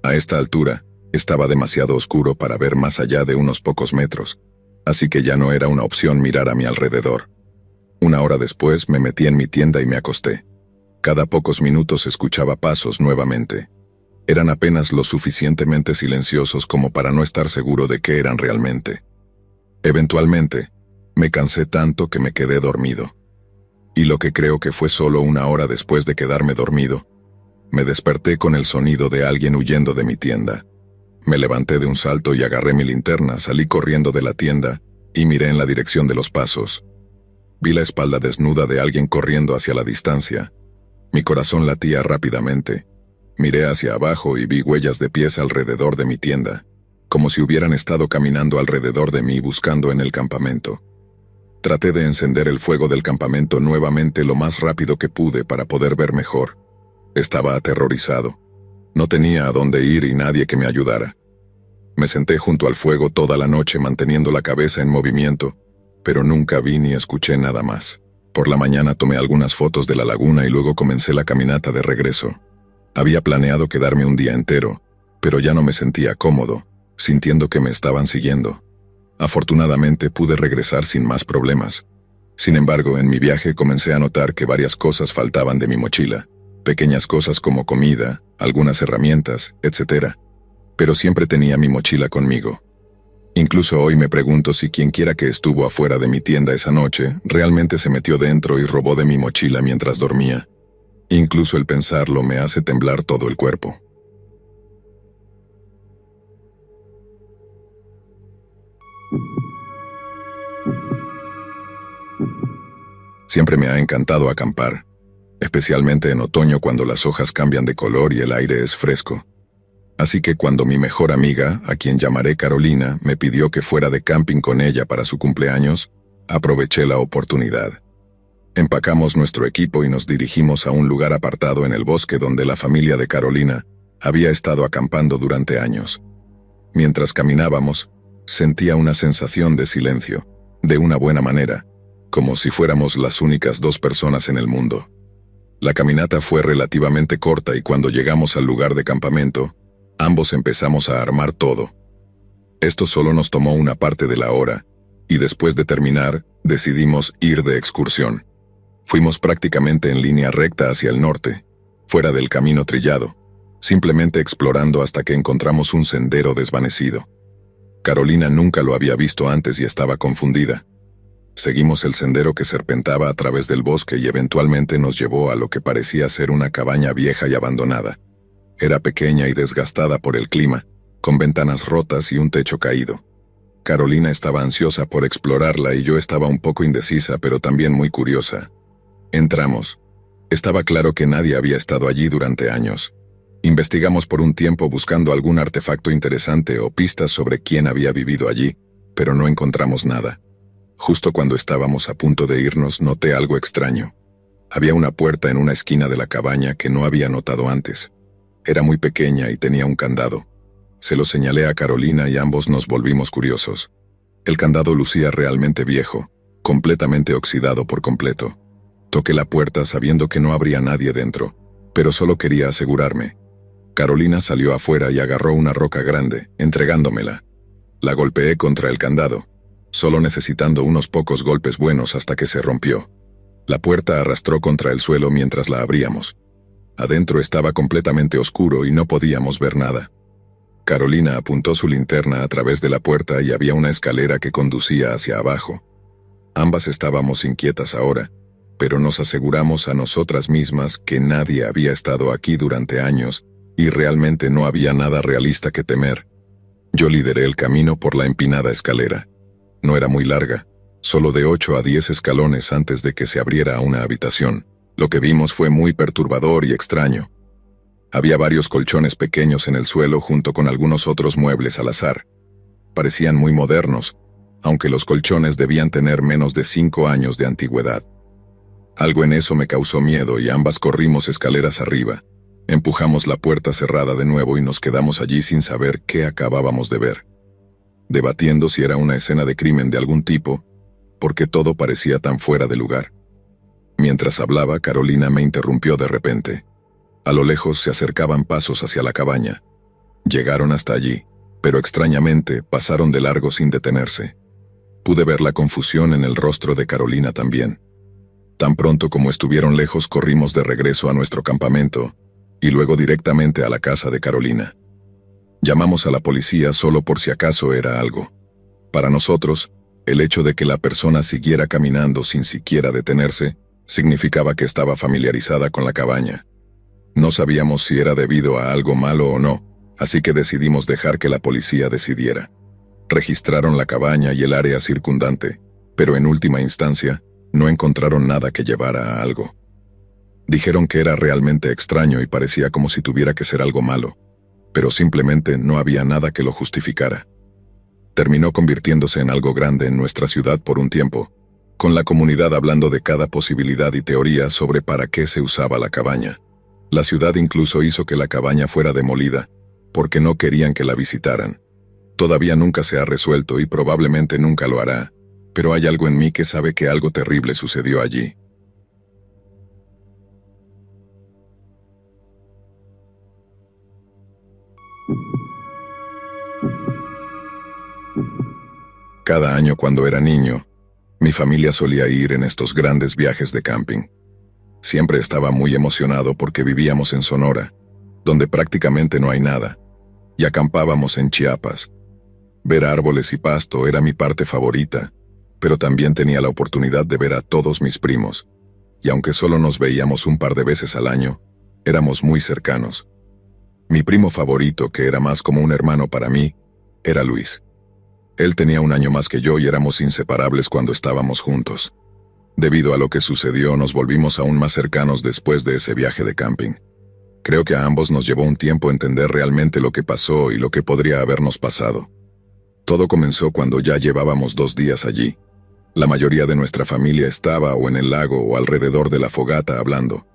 A esta altura, estaba demasiado oscuro para ver más allá de unos pocos metros, así que ya no era una opción mirar a mi alrededor. 1 hora después me metí en mi tienda y me acosté. Cada pocos minutos escuchaba pasos nuevamente. Eran apenas lo suficientemente silenciosos como para no estar seguro de qué eran realmente. Eventualmente, me cansé tanto que me quedé dormido. Y lo que creo que fue solo 1 hora después de quedarme dormido, Me desperté con el sonido de alguien huyendo de mi tienda. Me levanté de un salto y agarré mi linterna, salí corriendo de la tienda y miré en la dirección de los pasos. Vi la espalda desnuda de alguien corriendo hacia la distancia. Mi corazón latía rápidamente. Miré hacia abajo y vi huellas de pies alrededor de mi tienda, como si hubieran estado caminando alrededor de mí buscando en el campamento. Traté de encender el fuego del campamento nuevamente lo más rápido que pude para poder ver mejor. Estaba aterrorizado. No tenía a dónde ir y nadie que me ayudara. Me senté junto al fuego toda la noche manteniendo la cabeza en movimiento, pero nunca vi ni escuché nada más. Por la mañana tomé algunas fotos de la laguna y luego comencé la caminata de regreso. Había planeado quedarme un día entero, pero ya no me sentía cómodo, sintiendo que me estaban siguiendo. Afortunadamente pude regresar sin más problemas. Sin embargo, en mi viaje comencé a notar que varias cosas faltaban de mi mochila. Pequeñas cosas como comida, algunas herramientas, etc. Pero siempre tenía mi mochila conmigo. Incluso hoy me pregunto si quienquiera que estuvo afuera de mi tienda esa noche realmente se metió dentro y robó de mi mochila mientras dormía. Incluso el pensarlo me hace temblar todo el cuerpo. Siempre me ha encantado acampar, especialmente en otoño cuando las hojas cambian de color y el aire es fresco. Así que cuando mi mejor amiga, a quien llamaré Carolina, me pidió que fuera de camping con ella para su cumpleaños, aproveché la oportunidad. Empacamos nuestro equipo y nos dirigimos a un lugar apartado en el bosque donde la familia de Carolina había estado acampando durante años. Mientras caminábamos, sentía una sensación de silencio, de una buena manera, como si fuéramos las únicas dos personas en el mundo. La caminata fue relativamente corta y cuando llegamos al lugar de campamento, ambos empezamos a armar todo. Esto solo nos tomó una parte de la hora, y después de terminar, decidimos ir de excursión. Fuimos prácticamente en línea recta hacia el norte, fuera del camino trillado, simplemente explorando hasta que encontramos un sendero desvanecido. Carolina nunca lo había visto antes y estaba confundida. Seguimos el sendero que serpentaba a través del bosque y eventualmente nos llevó a lo que parecía ser una cabaña vieja y abandonada. Era pequeña y desgastada por el clima, con ventanas rotas y un techo caído. Carolina estaba ansiosa por explorarla y yo estaba un poco indecisa, pero también muy curiosa. Entramos. Estaba claro que nadie había estado allí durante años. Investigamos por un tiempo buscando algún artefacto interesante o pistas sobre quién había vivido allí, pero no encontramos nada. Justo cuando estábamos a punto de irnos, noté algo extraño. Había una puerta en una esquina de la cabaña que no había notado antes. Era muy pequeña y tenía un candado. Se lo señalé a Carolina y ambos nos volvimos curiosos. El candado lucía realmente viejo, completamente oxidado por completo. Toqué la puerta sabiendo que no habría nadie dentro, pero solo quería asegurarme. Carolina salió afuera y agarró una roca grande, entregándomela. La golpeé contra el candado, solo necesitando unos pocos golpes buenos hasta que se rompió. La puerta arrastró contra el suelo mientras la abríamos. Adentro estaba completamente oscuro y no podíamos ver nada. Carolina apuntó su linterna a través de la puerta y había una escalera que conducía hacia abajo. Ambas estábamos inquietas ahora, pero nos aseguramos a nosotras mismas que nadie había estado aquí durante años y realmente no había nada realista que temer. Yo lideré el camino por la empinada escalera. No era muy larga, solo de 8 a 10 escalones antes de que se abriera a una habitación. Lo que vimos fue muy perturbador y extraño. Había varios colchones pequeños en el suelo junto con algunos otros muebles al azar. Parecían muy modernos, aunque los colchones debían tener menos de 5 años de antigüedad. Algo en eso me causó miedo y ambas corrimos escaleras arriba. Empujamos la puerta cerrada de nuevo y nos quedamos allí sin saber qué acabábamos de ver. Debatiendo si era una escena de crimen de algún tipo, porque todo parecía tan fuera de lugar. Mientras hablaba, Carolina me interrumpió de repente. A lo lejos se acercaban pasos hacia la cabaña. Llegaron hasta allí, pero extrañamente pasaron de largo sin detenerse. Pude ver la confusión en el rostro de Carolina también. Tan pronto como estuvieron lejos, corrimos de regreso a nuestro campamento, y luego directamente a la casa de Carolina. Llamamos a la policía solo por si acaso era algo. Para nosotros, el hecho de que la persona siguiera caminando sin siquiera detenerse, significaba que estaba familiarizada con la cabaña. No sabíamos si era debido a algo malo o no, así que decidimos dejar que la policía decidiera. Registraron la cabaña y el área circundante, pero en última instancia, no encontraron nada que llevara a algo. Dijeron que era realmente extraño y parecía como si tuviera que ser algo malo, pero simplemente no había nada que lo justificara. Terminó convirtiéndose en algo grande en nuestra ciudad por un tiempo, con la comunidad hablando de cada posibilidad y teoría sobre para qué se usaba la cabaña. La ciudad incluso hizo que la cabaña fuera demolida, porque no querían que la visitaran. Todavía nunca se ha resuelto y probablemente nunca lo hará, pero hay algo en mí que sabe que algo terrible sucedió allí. Cada año cuando era niño, mi familia solía ir en estos grandes viajes de camping. Siempre estaba muy emocionado porque vivíamos en Sonora, donde prácticamente no hay nada, y acampábamos en Chiapas. Ver árboles y pasto era mi parte favorita, pero también tenía la oportunidad de ver a todos mis primos, y aunque solo nos veíamos un par de veces al año, éramos muy cercanos. Mi primo favorito, que era más como un hermano para mí, era Luis. Él tenía un año más que yo y éramos inseparables cuando estábamos juntos. Debido a lo que sucedió, nos volvimos aún más cercanos después de ese viaje de camping. Creo que a ambos nos llevó un tiempo entender realmente lo que pasó y lo que podría habernos pasado. Todo comenzó cuando ya llevábamos 2 días allí. La mayoría de nuestra familia estaba o en el lago o alrededor de la fogata hablando.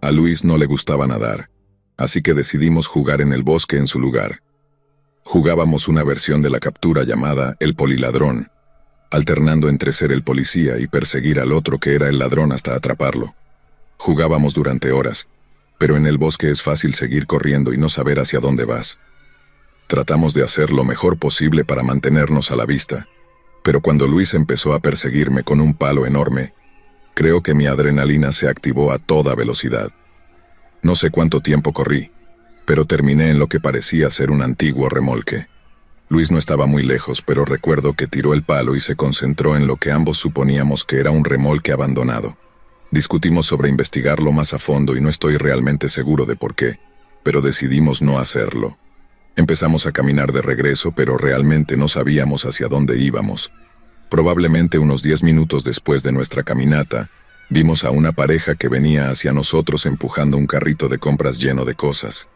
A Luis no le gustaba nadar, así que decidimos jugar en el bosque en su lugar. Jugábamos una versión de la captura llamada el poliladrón, alternando entre ser el policía y perseguir al otro que era el ladrón hasta atraparlo. Jugábamos durante horas, pero en el bosque es fácil seguir corriendo y no saber hacia dónde vas. Tratamos de hacer lo mejor posible para mantenernos a la vista, pero cuando Luis empezó a perseguirme con un palo enorme, creo que mi adrenalina se activó a toda velocidad. No sé cuánto tiempo corrí, pero terminé en lo que parecía ser un antiguo remolque. Luis no estaba muy lejos, pero recuerdo que tiró el palo y se concentró en lo que ambos suponíamos que era un remolque abandonado. Discutimos sobre investigarlo más a fondo y no estoy realmente seguro de por qué, pero decidimos no hacerlo. Empezamos a caminar de regreso, pero realmente no sabíamos hacia dónde íbamos. Probablemente unos 10 minutos después de nuestra caminata, vimos a una pareja que venía hacia nosotros empujando un carrito de compras lleno de cosas.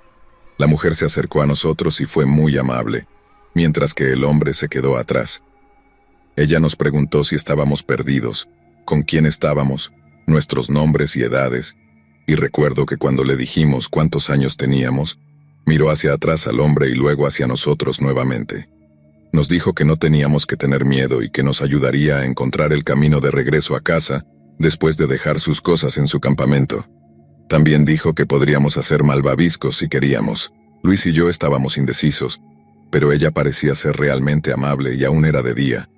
La mujer se acercó a nosotros y fue muy amable, mientras que el hombre se quedó atrás. Ella nos preguntó si estábamos perdidos, con quién estábamos, nuestros nombres y edades, y recuerdo que cuando le dijimos cuántos años teníamos, miró hacia atrás al hombre y luego hacia nosotros nuevamente. Nos dijo que no teníamos que tener miedo y que nos ayudaría a encontrar el camino de regreso a casa después de dejar sus cosas en su campamento. También dijo que podríamos hacer malvaviscos si queríamos. Luis y yo estábamos indecisos, pero ella parecía ser realmente amable y aún era de día,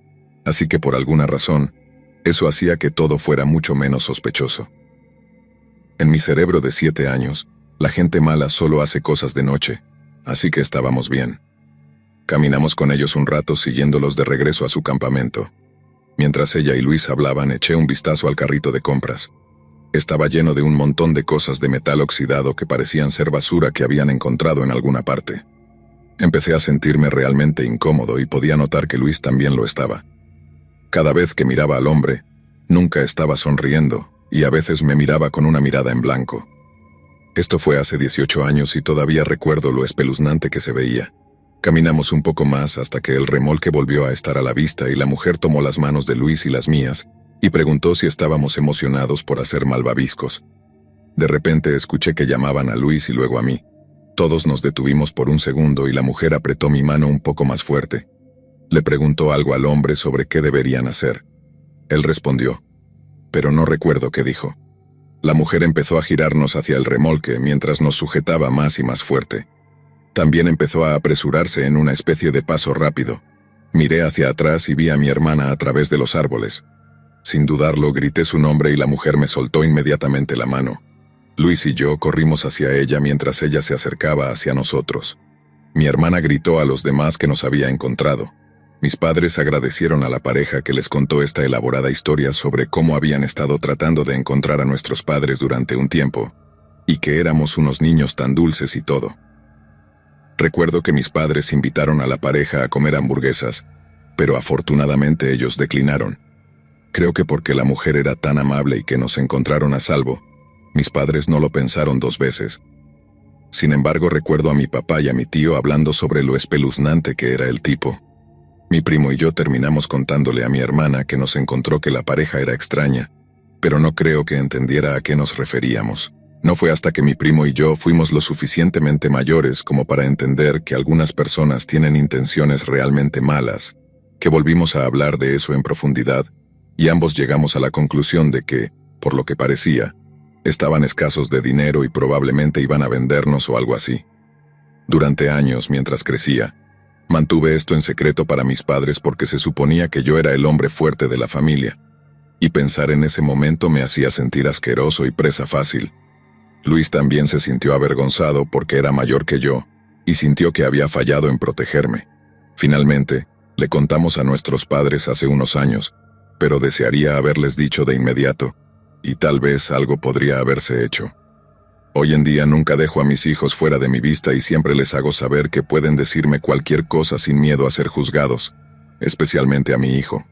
así que por alguna razón, eso hacía que todo fuera mucho menos sospechoso. En mi cerebro de 7 años, la gente mala solo hace cosas de noche, así que estábamos bien. Caminamos con ellos un rato siguiéndolos de regreso a su campamento. Mientras ella y Luis hablaban, eché un vistazo al carrito de compras. Estaba lleno de un montón de cosas de metal oxidado que parecían ser basura que habían encontrado en alguna parte. Empecé a sentirme realmente incómodo y podía notar que Luis también lo estaba. Cada vez que miraba al hombre, nunca estaba sonriendo y a veces me miraba con una mirada en blanco. Esto fue hace 18 años y todavía recuerdo lo espeluznante que se veía. Caminamos un poco más hasta que el remolque volvió a estar a la vista y la mujer tomó las manos de Luis y las mías y preguntó si estábamos emocionados por hacer malvaviscos. De repente escuché que llamaban a Luis y luego a mí. Todos nos detuvimos por un segundo y la mujer apretó mi mano un poco más fuerte. Le preguntó algo al hombre sobre qué deberían hacer. Él respondió, pero no recuerdo qué dijo. La mujer empezó a girarnos hacia el remolque mientras nos sujetaba más y más fuerte. También empezó a apresurarse en una especie de paso rápido. Miré hacia atrás y vi a mi hermana a través de los árboles. Sin dudarlo, grité su nombre y la mujer me soltó inmediatamente la mano. Luis y yo corrimos hacia ella mientras ella se acercaba hacia nosotros. Mi hermana gritó a los demás que nos había encontrado. Mis padres agradecieron a la pareja que les contó esta elaborada historia sobre cómo habían estado tratando de encontrar a nuestros padres durante un tiempo. y que éramos unos niños tan dulces y todo. Recuerdo que mis padres invitaron a la pareja a comer hamburguesas, pero afortunadamente ellos declinaron. Creo que porque la mujer era tan amable y que nos encontraron a salvo, mis padres no lo pensaron 2 veces. Sin embargo, recuerdo a mi papá y a mi tío hablando sobre lo espeluznante que era el tipo. Mi primo y yo terminamos contándole a mi hermana que nos encontró que la pareja era extraña, pero no creo que entendiera a qué nos referíamos. No fue hasta que mi primo y yo fuimos lo suficientemente mayores como para entender que algunas personas tienen intenciones realmente malas, que volvimos a hablar de eso en profundidad, y ambos llegamos a la conclusión de que, por lo que parecía, estaban escasos de dinero y probablemente iban a vendernos o algo así. Durante años, mientras crecía, mantuve esto en secreto para mis padres porque se suponía que yo era el hombre fuerte de la familia, y pensar en ese momento me hacía sentir asqueroso y presa fácil. Luis también se sintió avergonzado porque era mayor que yo, y sintió que había fallado en protegerme. Finalmente, le contamos a nuestros padres hace unos años, pero desearía haberles dicho de inmediato, y tal vez algo podría haberse hecho. Hoy en día nunca dejo a mis hijos fuera de mi vista y siempre les hago saber que pueden decirme cualquier cosa sin miedo a ser juzgados, especialmente a mi hijo.